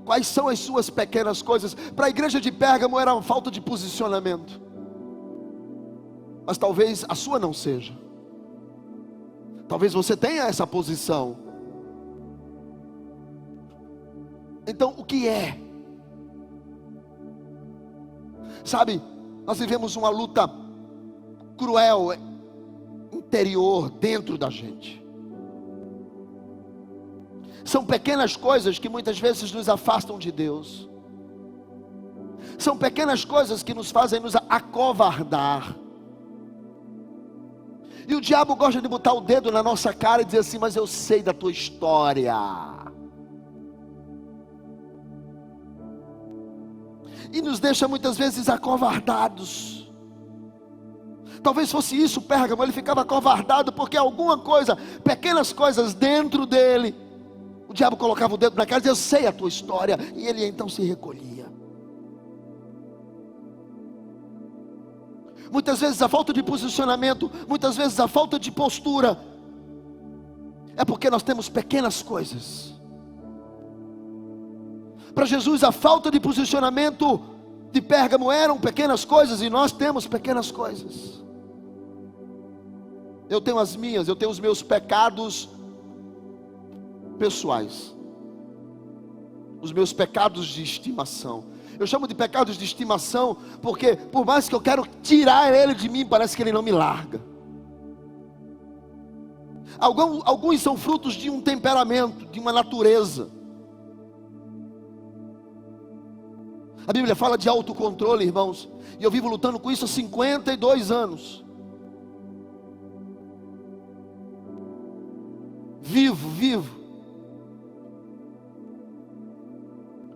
quais são as suas pequenas coisas? Para a igreja de Pérgamo era uma falta de posicionamento, mas talvez a sua não seja. Talvez você tenha essa posição. Então, o que é? Sabe, nós vivemos uma luta cruel, interior, dentro da gente. São pequenas coisas que muitas vezes nos afastam de Deus. São pequenas coisas que nos fazem nos acovardar. E o diabo gosta de botar o dedo na nossa cara e dizer assim: mas eu sei da tua história. E nos deixa muitas vezes acovardados. Talvez fosse isso Pérgamo, ele ficava acovardado porque alguma coisa, pequenas coisas dentro dele, o diabo colocava o dedo na cara e dizia: eu sei a tua história. E ele então se recolhia. Muitas vezes a falta de posicionamento, muitas vezes a falta de postura, é porque nós temos pequenas coisas. Para Jesus a falta de posicionamento de Pérgamo eram pequenas coisas, e nós temos pequenas coisas. Eu tenho as minhas, eu tenho os meus pecados pessoais, os meus pecados de estimação. Eu chamo de pecados de estimação porque por mais que eu quero tirar ele de mim, parece que ele não me larga. Alguns são frutos de um temperamento, de uma natureza. A Bíblia fala de autocontrole, irmãos, e eu vivo lutando com isso há 52 anos. Vivo.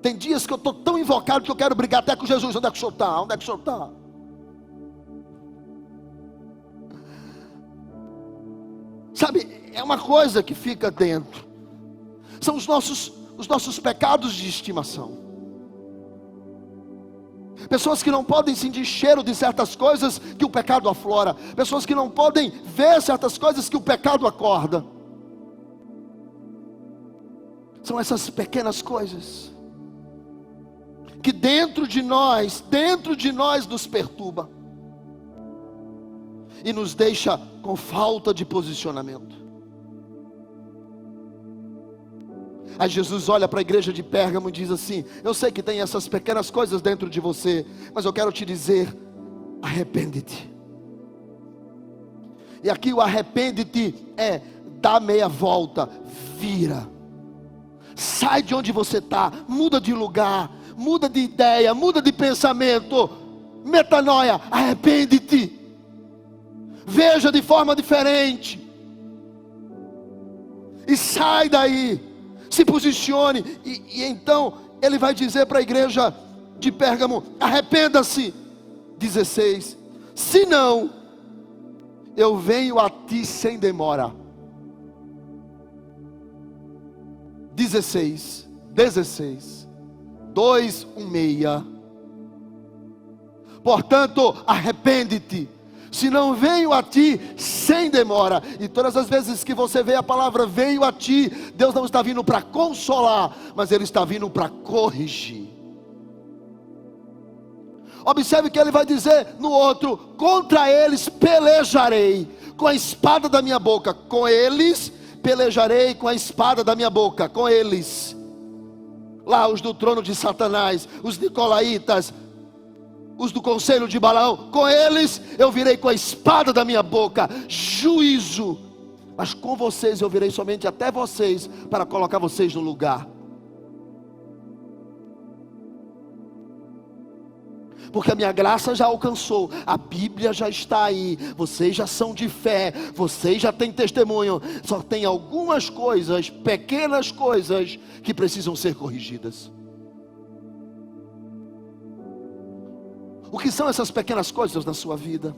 Tem dias que eu estou tão invocado que eu quero brigar até com Jesus. Onde é que o senhor está? Onde é que o senhor está? Sabe, é uma coisa que fica dentro. São os nossos pecados de estimação. Pessoas que não podem sentir cheiro de certas coisas que o pecado aflora. Pessoas que não podem ver certas coisas que o pecado acorda. São essas pequenas coisas que dentro de nós nos perturba e nos deixa com falta de posicionamento. Aí Jesus olha para a igreja de Pérgamo e diz assim: eu sei que tem essas pequenas coisas dentro de você, mas eu quero te dizer, arrepende-te. E aqui o arrepende-te é dá meia volta, vira, sai de onde você está, muda de lugar, muda de ideia, muda de pensamento, metanoia, arrepende-te, veja de forma diferente, e sai daí, se posicione, e então ele vai dizer para a igreja de Pérgamo: arrependa-se. 16, se não, eu venho a ti sem demora. 16, 2:16. Portanto, arrepende-te, se não venho a ti sem demora. E todas as vezes que você vê a palavra venho a ti, Deus não está vindo para consolar, mas Ele está vindo para corrigir. Observe que Ele vai dizer no outro: contra eles pelejarei com a espada da minha boca. Com eles pelejarei com a espada da minha boca. Com eles, lá os do trono de Satanás, os nicolaítas, os do conselho de Balaão, com eles eu virei com a espada da minha boca, juízo. Mas com vocês eu virei somente até vocês, para colocar vocês no lugar. Porque a minha graça já alcançou, a Bíblia já está aí, vocês já são de fé, vocês já têm testemunho. Só tem algumas coisas, pequenas coisas, que precisam ser corrigidas. O que são essas pequenas coisas na sua vida?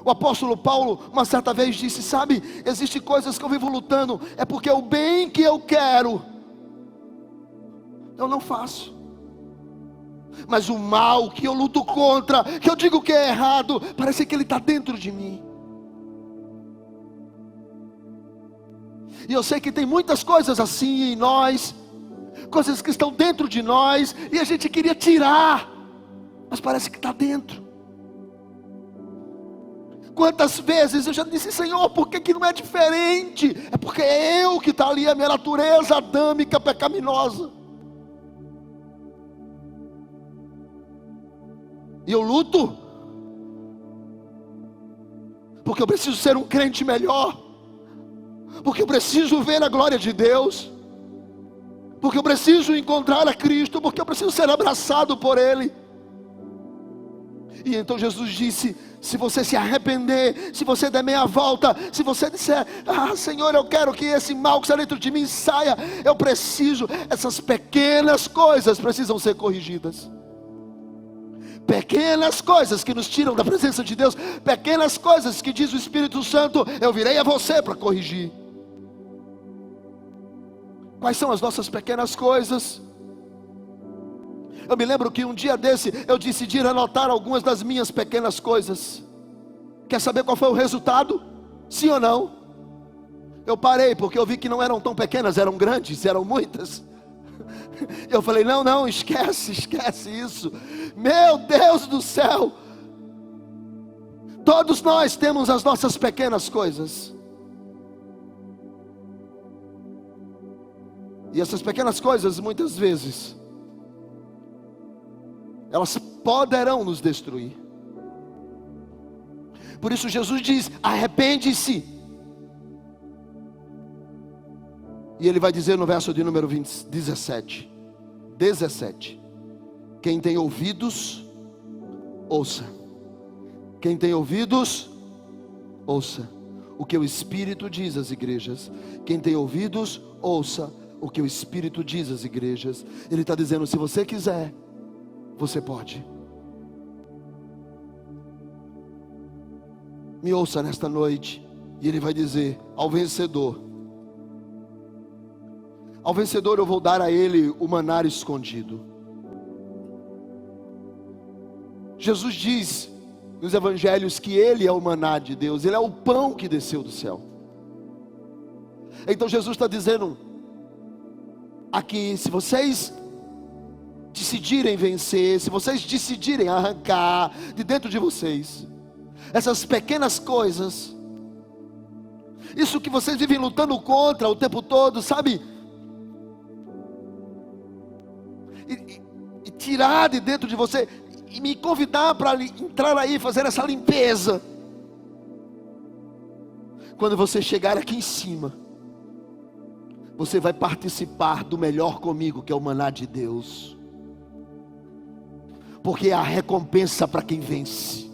O apóstolo Paulo uma certa vez disse: sabe, existem coisas que eu vivo lutando, é porque o bem que eu quero, eu não faço. Mas o mal que eu luto contra, que eu digo que é errado, parece que ele está dentro de mim. E eu sei que tem muitas coisas assim em nós, coisas que estão dentro de nós, e a gente queria tirar, mas parece que está dentro. Quantas vezes eu já disse: Senhor, por que não é diferente? É porque é eu que está ali, a minha natureza adâmica, pecaminosa. E eu luto, porque eu preciso ser um crente melhor, porque eu preciso ver a glória de Deus, porque eu preciso encontrar a Cristo, porque eu preciso ser abraçado por Ele. E então Jesus disse: se você se arrepender, se você der meia volta, se você disser: ah, Senhor, eu quero que esse mal que está dentro de mim saia, eu preciso, essas pequenas coisas precisam ser corrigidas. Pequenas coisas que nos tiram da presença de Deus, pequenas coisas que diz o Espírito Santo: eu virei a você para corrigir. Quais são as nossas pequenas coisas? Eu me lembro que um dia desse eu decidi anotar algumas das minhas pequenas coisas. Quer saber qual foi o resultado? Sim ou não? Eu parei porque eu vi que não eram tão pequenas, eram grandes, eram muitas. Eu falei: não, esquece isso. Meu Deus do céu, todos nós temos as nossas pequenas coisas. E essas pequenas coisas, muitas vezes, elas poderão nos destruir. Por isso Jesus diz: arrepende-se. E Ele vai dizer no verso de número 17: quem tem ouvidos, ouça. Quem tem ouvidos, ouça o que o Espírito diz às igrejas. Quem tem ouvidos, ouça o que o Espírito diz às igrejas. Ele está dizendo: se você quiser, você pode. Me ouça nesta noite. E Ele vai dizer: ao vencedor eu vou dar a ele o maná escondido. Jesus diz nos evangelhos que Ele é o maná de Deus, Ele é o pão que desceu do céu. Então Jesus está dizendo aqui: se vocês decidirem vencer, se vocês decidirem arrancar de dentro de vocês essas pequenas coisas, isso que vocês vivem lutando contra o tempo todo, sabe? E tirar de dentro de você, e me convidar para entrar aí, fazer essa limpeza. Quando você chegar aqui em cima, você vai participar do melhor comigo, que é o maná de Deus. Porque é a recompensa para quem vence,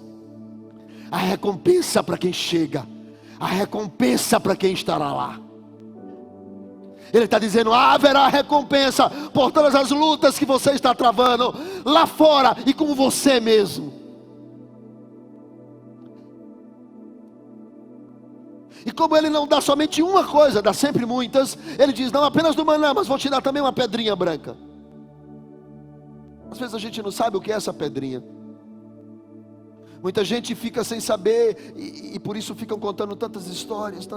a recompensa para quem chega, a recompensa para quem estará lá. Ele está dizendo: haverá recompensa por todas as lutas que você está travando, lá fora e com você mesmo. E como Ele não dá somente uma coisa, dá sempre muitas, Ele diz: não apenas do maná, mas vou te dar também uma pedrinha branca. Às vezes a gente não sabe o que é essa pedrinha. Muita gente fica sem saber, e por isso ficam contando tantas histórias.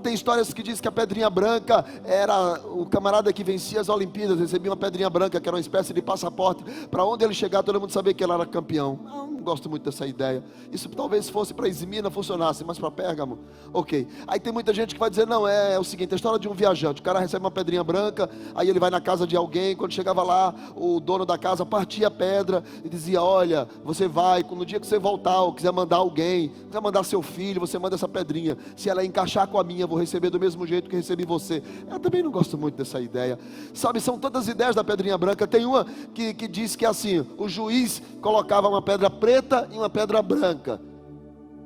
Tem histórias que diz que a pedrinha branca era o camarada que vencia as Olimpíadas, recebia uma pedrinha branca, que era uma espécie de passaporte, para onde ele chegar todo mundo sabia que ele era campeão. Não gosto muito dessa ideia. Isso talvez fosse para Esmirna, funcionasse, mas para Pérgamo, ok. Aí tem muita gente que vai dizer: não, é o seguinte, a história de um viajante, o cara recebe uma pedrinha branca, aí ele vai na casa de alguém, quando chegava lá, o dono da casa partia a pedra e dizia: olha, você vai, no dia que você voltar, ou quiser mandar alguém, quiser mandar seu filho, você manda essa pedrinha, se ela encaixar com a minha, eu vou receber do mesmo jeito que recebi você. Eu também não gosto muito dessa ideia, sabe? São tantas ideias da pedrinha branca. Tem uma que diz que assim, o juiz colocava uma pedra preta e uma pedra branca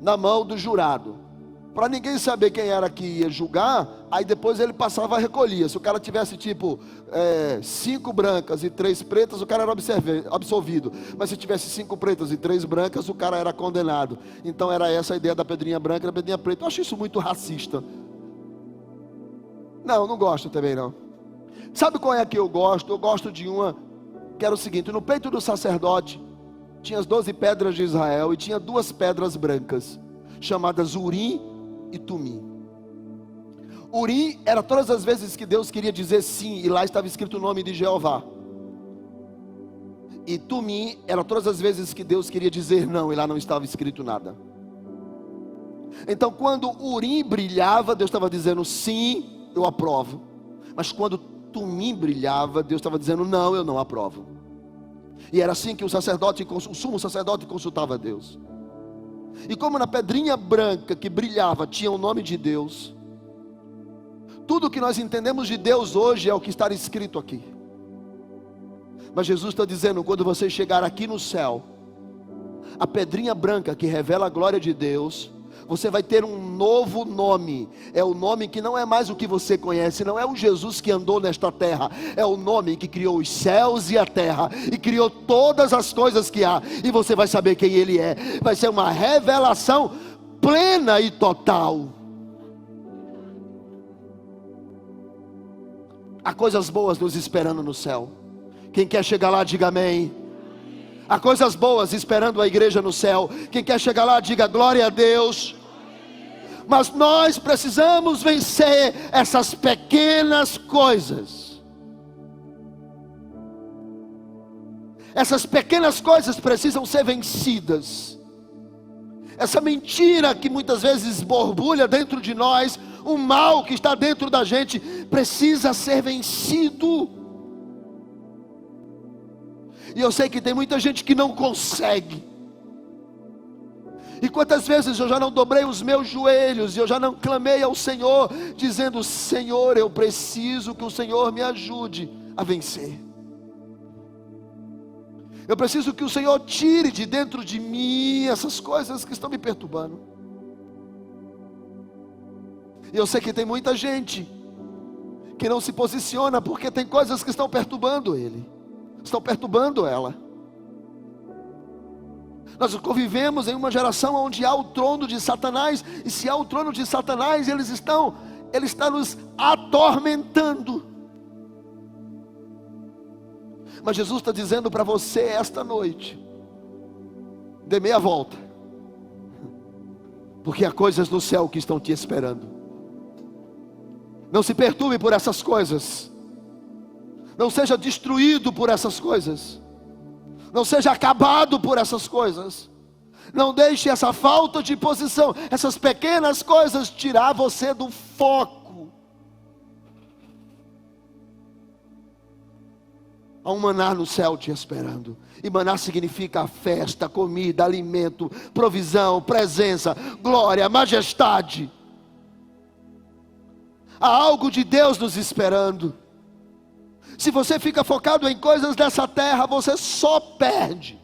na mão do jurado, para ninguém saber quem era que ia julgar. Aí depois ele passava a recolher. Se o cara tivesse tipo 5 brancas e 3 pretas, o cara era absolvido. Mas se tivesse 5 pretas e 3 brancas, o cara era condenado. Então era essa a ideia da pedrinha branca e da pedrinha preta. Eu acho isso muito racista. Não gosto também não. Sabe qual é a que eu gosto? Eu gosto de uma que era o seguinte: no peito do sacerdote tinha as 12 pedras de Israel, e tinha 2 pedras brancas, chamadas Urim e Tumim. Urim era todas as vezes que Deus queria dizer sim, e lá estava escrito o nome de Jeová. E Tumim era todas as vezes que Deus queria dizer não, e lá não estava escrito nada. Então quando Urim brilhava, Deus estava dizendo sim, eu aprovo. Mas quando Tumim brilhava, Deus estava dizendo não, eu não aprovo. E era assim que o sumo sacerdote consultava Deus. E como na pedrinha branca que brilhava tinha o nome de Deus, tudo que nós entendemos de Deus hoje é o que está escrito aqui. Mas Jesus está dizendo, quando você chegar aqui no céu, a pedrinha branca que revela a glória de Deus, você vai ter um novo nome. É o nome que não é mais o que você conhece, não é o Jesus que andou nesta terra, é o nome que criou os céus e a terra, e criou todas as coisas que há, e você vai saber quem Ele é. Vai ser uma revelação plena e total. Há coisas boas nos esperando no céu. Quem quer chegar lá, diga amém. Há coisas boas esperando a igreja no céu. Quem quer chegar lá, diga glória a Deus. Mas nós precisamos vencer essas pequenas coisas. Essas pequenas coisas precisam ser vencidas. Essa mentira que muitas vezes borbulha dentro de nós, o mal que está dentro da gente, precisa ser vencido. E eu sei que tem muita gente que não consegue. E quantas vezes eu já não dobrei os meus joelhos, e eu já não clamei ao Senhor, dizendo, Senhor, eu preciso que o Senhor me ajude a vencer. Eu preciso que o Senhor tire de dentro de mim essas coisas que estão me perturbando. E eu sei que tem muita gente que não se posiciona, porque tem coisas que estão perturbando ele, estão perturbando ela. Nós convivemos em uma geração onde há o trono de Satanás, e se há o trono de Satanás, ele está nos atormentando. Mas Jesus está dizendo para você esta noite, dê meia volta, porque há coisas no céu que estão te esperando. Não se perturbe por essas coisas, não seja destruído por essas coisas, não seja acabado por essas coisas. Não deixe essa falta de posição, essas pequenas coisas tirar você do foco. Há um maná no céu te esperando. E maná significa festa, comida, alimento, provisão, presença, glória, majestade. Há algo de Deus nos esperando. Se você fica focado em coisas dessa terra, você só perde.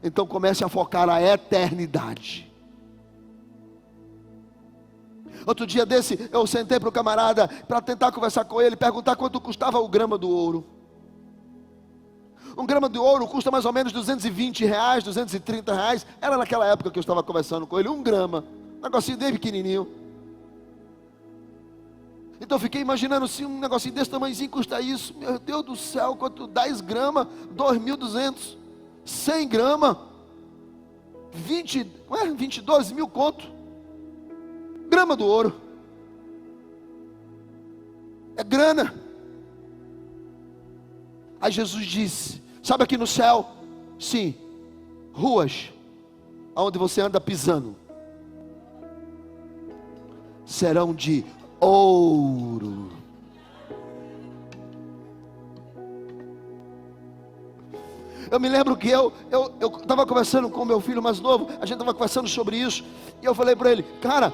Então comece a focar a eternidade. Outro dia desse, eu sentei para o camarada, para tentar conversar com ele, perguntar quanto custava o grama do ouro. Um grama de ouro custa mais ou menos R$220, R$230. Era naquela época que eu estava conversando com ele, um grama, um negocinho bem pequenininho. Então eu fiquei imaginando, se um negocinho desse tamanhozinho custa isso, meu Deus do céu, quanto 10 gramas, 2.200, 100 gramas, 22 mil conto, grama do ouro, é grana. Aí Jesus disse, sabe aqui no céu, sim, ruas, onde você anda pisando, serão de ouro. Eu me lembro que eu estava conversando com o meu filho mais novo, a gente estava conversando sobre isso, e eu falei para ele, cara,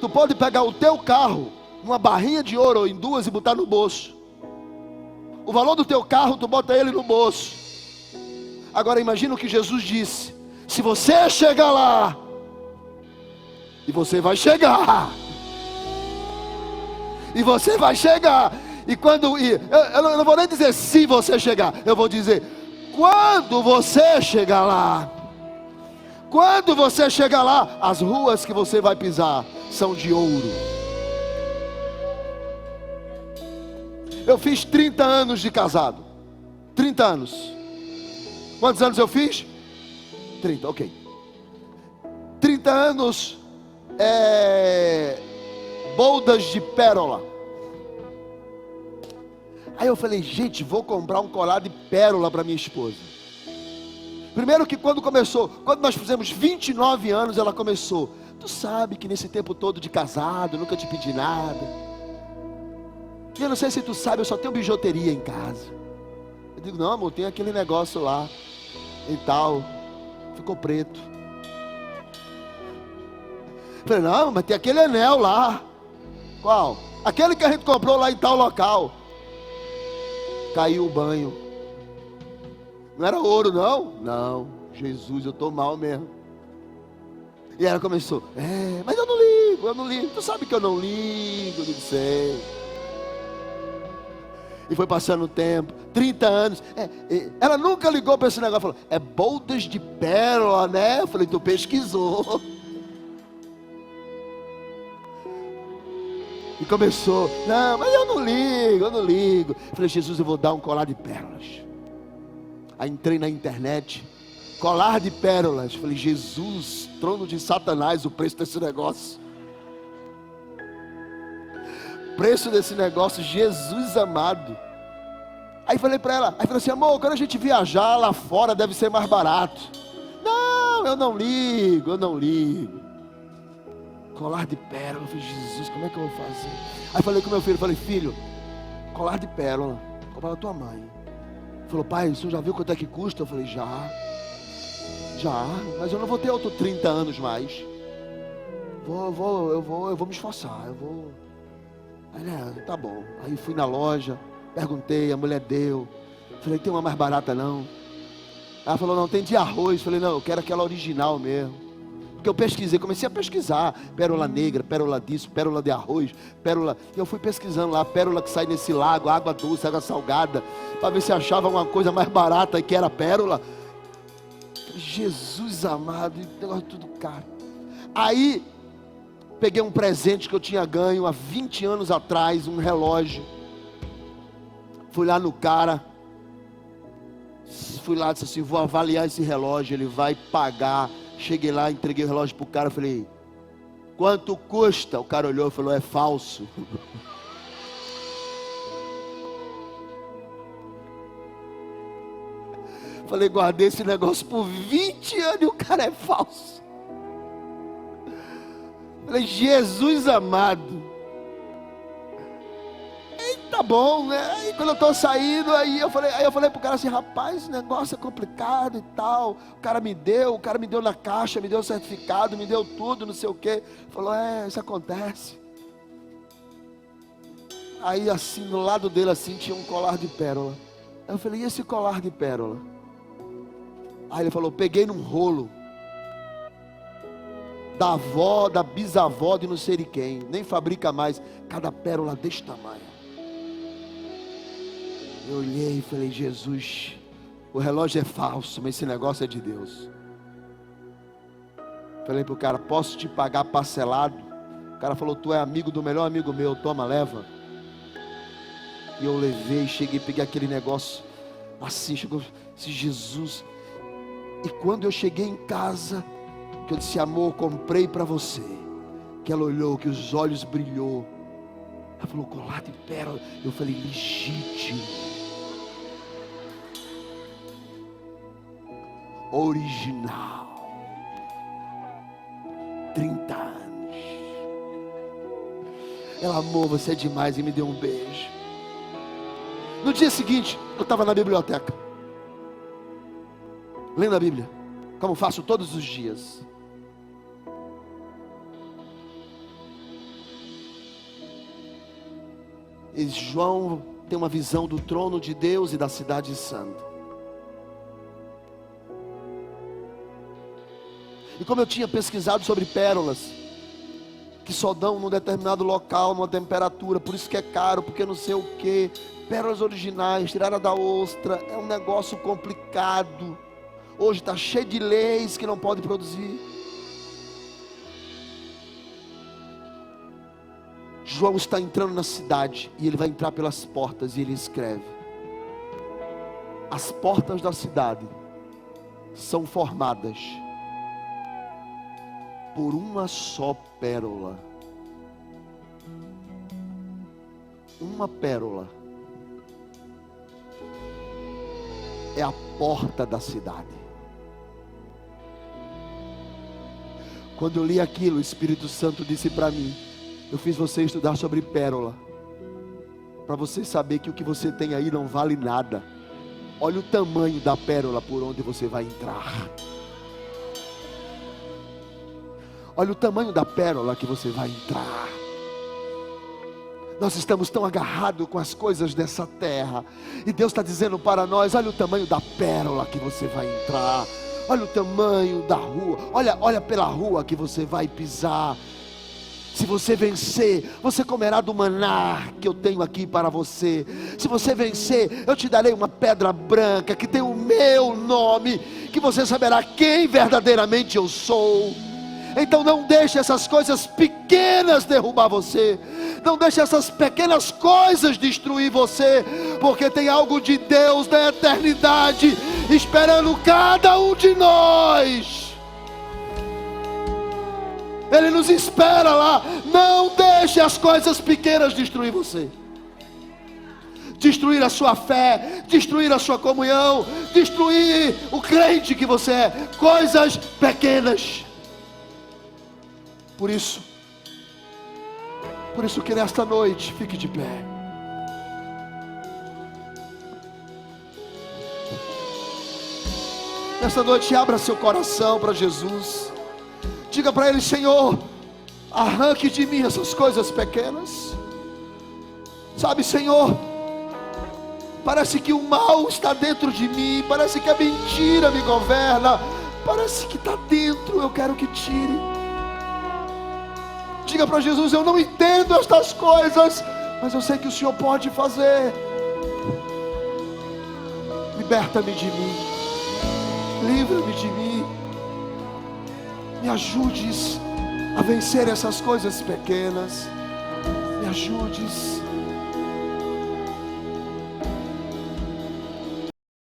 tu pode pegar o teu carro, numa barrinha de ouro ou em duas e botar no bolso. O valor do teu carro, tu bota ele no bolso. Agora imagina o que Jesus disse, se você chegar lá, e você vai chegar, e você vai chegar, e quando eu não vou nem dizer se você chegar, eu vou dizer quando você chegar lá. Quando você chegar lá, as ruas que você vai pisar são de ouro. Eu fiz 30 anos de casado. 30 anos. Quantos anos eu fiz? 30, ok. 30 anos boldas de pérola. Aí eu falei, gente, vou comprar um colar de pérola para minha esposa. Primeiro que quando nós fizemos 29 anos, ela começou, tu sabe que nesse tempo todo de casado, nunca te pedi nada. E eu não sei se tu sabe, eu só tenho bijuteria em casa. Eu digo, não amor, tem aquele negócio lá e tal. Ficou preto. Eu falei, não, mas tem aquele anel lá. Qual? Aquele que a gente comprou lá em tal local. Caiu o banho. Não era ouro não? Não, Jesus, eu estou mal mesmo. E ela começou, mas eu não ligo. Tu sabe que eu não ligo, eu digo, sei. E foi passando o tempo, 30 anos. Ela nunca ligou para esse negócio, falou, é bolsas de pérola, né? Eu falei, tu pesquisou. E começou, não, mas eu não ligo. Eu falei, Jesus, eu vou dar um colar de pérolas. Aí entrei na internet, colar de pérolas. Falei, Jesus, trono de Satanás, o preço desse negócio. Preço desse negócio, Jesus amado. Aí falei para ela, aí falei assim, amor, quando a gente viajar lá fora deve ser mais barato. Não, eu não ligo. Colar de pérola. Eu falei, Jesus, como é que eu vou fazer? Aí falei com meu filho, filho, colar de pérola, comprar da tua mãe. Ele falou, pai, o senhor já viu quanto é que custa? Eu falei, já, mas eu não vou ter outros 30 anos mais. Eu vou me esforçar, Aí, tá bom. Aí fui na loja, perguntei, a mulher deu. Falei, tem uma mais barata não? Ela falou, não, tem de arroz. Falei, não, eu quero aquela original mesmo. Porque eu pesquisei, comecei a pesquisar, pérola negra, pérola disso, pérola de arroz, pérola, e eu fui pesquisando lá, pérola que sai nesse lago, água doce, água salgada, para ver se achava uma coisa mais barata e que era pérola. Jesus amado, negócio tudo caro. Aí, peguei um presente que eu tinha ganho há 20 anos atrás, um relógio. Fui lá no cara, disse assim, vou avaliar esse relógio, ele vai pagar. Cheguei lá, entreguei o relógio para o cara, falei, quanto custa? O cara olhou e falou, é falso. Falei, guardei esse negócio por 20 anos e o cara é falso. Falei, Jesus amado. Tá bom, né? Aí quando eu estou saindo, aí eu falei pro cara assim, rapaz, esse negócio é complicado e tal. O cara me deu na caixa, me deu o certificado, me deu tudo, não sei o que. Falou, isso acontece. Aí assim, do lado dele assim, tinha um colar de pérola. Aí eu falei, e esse colar de pérola? Aí ele falou, peguei num rolo da avó, da bisavó de não sei de quem, nem fabrica mais, cada pérola desse tamanho. Eu olhei e falei, Jesus, o relógio é falso, mas esse negócio é de Deus. Falei para o cara, posso te pagar parcelado? O cara falou, tu é amigo do melhor amigo meu, toma, leva. E eu levei, cheguei, peguei aquele negócio, assim, chegou, esse Jesus. E quando eu cheguei em casa, que eu disse, amor, comprei para você. Que ela olhou, que os olhos brilhou. Ela falou, colar de pérola. Eu falei, legítimo. Original. 30 anos. Ela, amor, você é demais, e me deu um beijo. No dia seguinte, eu estava na biblioteca, lendo a Bíblia, como faço todos os dias. E João tem uma visão do trono de Deus e da cidade santa. E como eu tinha pesquisado sobre pérolas, que só dão num determinado local, numa temperatura, por isso que é caro, porque não sei o que, pérolas originais, tiradas da ostra, é um negócio complicado. Hoje está cheio de leis que não pode produzir. João está entrando na cidade, e ele vai entrar pelas portas, e ele escreve: as portas da cidade são formadas por uma só pérola. Uma pérola é a porta da cidade. Quando eu li aquilo, o Espírito Santo disse para mim: eu fiz você estudar sobre pérola, para você saber que o que você tem aí não vale nada. Olha o tamanho da pérola por onde você vai entrar. Olha o tamanho da pérola que você vai entrar. Nós estamos tão agarrados com as coisas dessa terra, e Deus está dizendo para nós: olha o tamanho da pérola que você vai entrar. Olha o tamanho da rua, olha pela rua que você vai pisar. Se você vencer, você comerá do maná que eu tenho aqui para você. Se você vencer, eu te darei uma pedra branca que tem o meu nome, que você saberá quem verdadeiramente eu sou. Então não deixe essas coisas pequenas derrubar você. Não deixe essas pequenas coisas destruir você, porque tem algo de Deus na eternidade esperando cada um de nós. Ele nos espera lá. Não deixe as coisas pequenas destruir você, destruir a sua fé, destruir a sua comunhão, destruir o crente que você é. Coisas pequenas. Por isso que nesta noite, fique de pé. Nesta noite, abra seu coração para Jesus. Diga para Ele: Senhor, arranque de mim essas coisas pequenas. Sabe, Senhor, parece que o mal está dentro de mim, parece que a mentira me governa, parece que está dentro, eu quero que tire. Diga para Jesus: eu não entendo estas coisas, mas eu sei que o Senhor pode fazer. Liberta-me de mim, livra-me de mim, me ajudes a vencer essas coisas pequenas, me ajudes.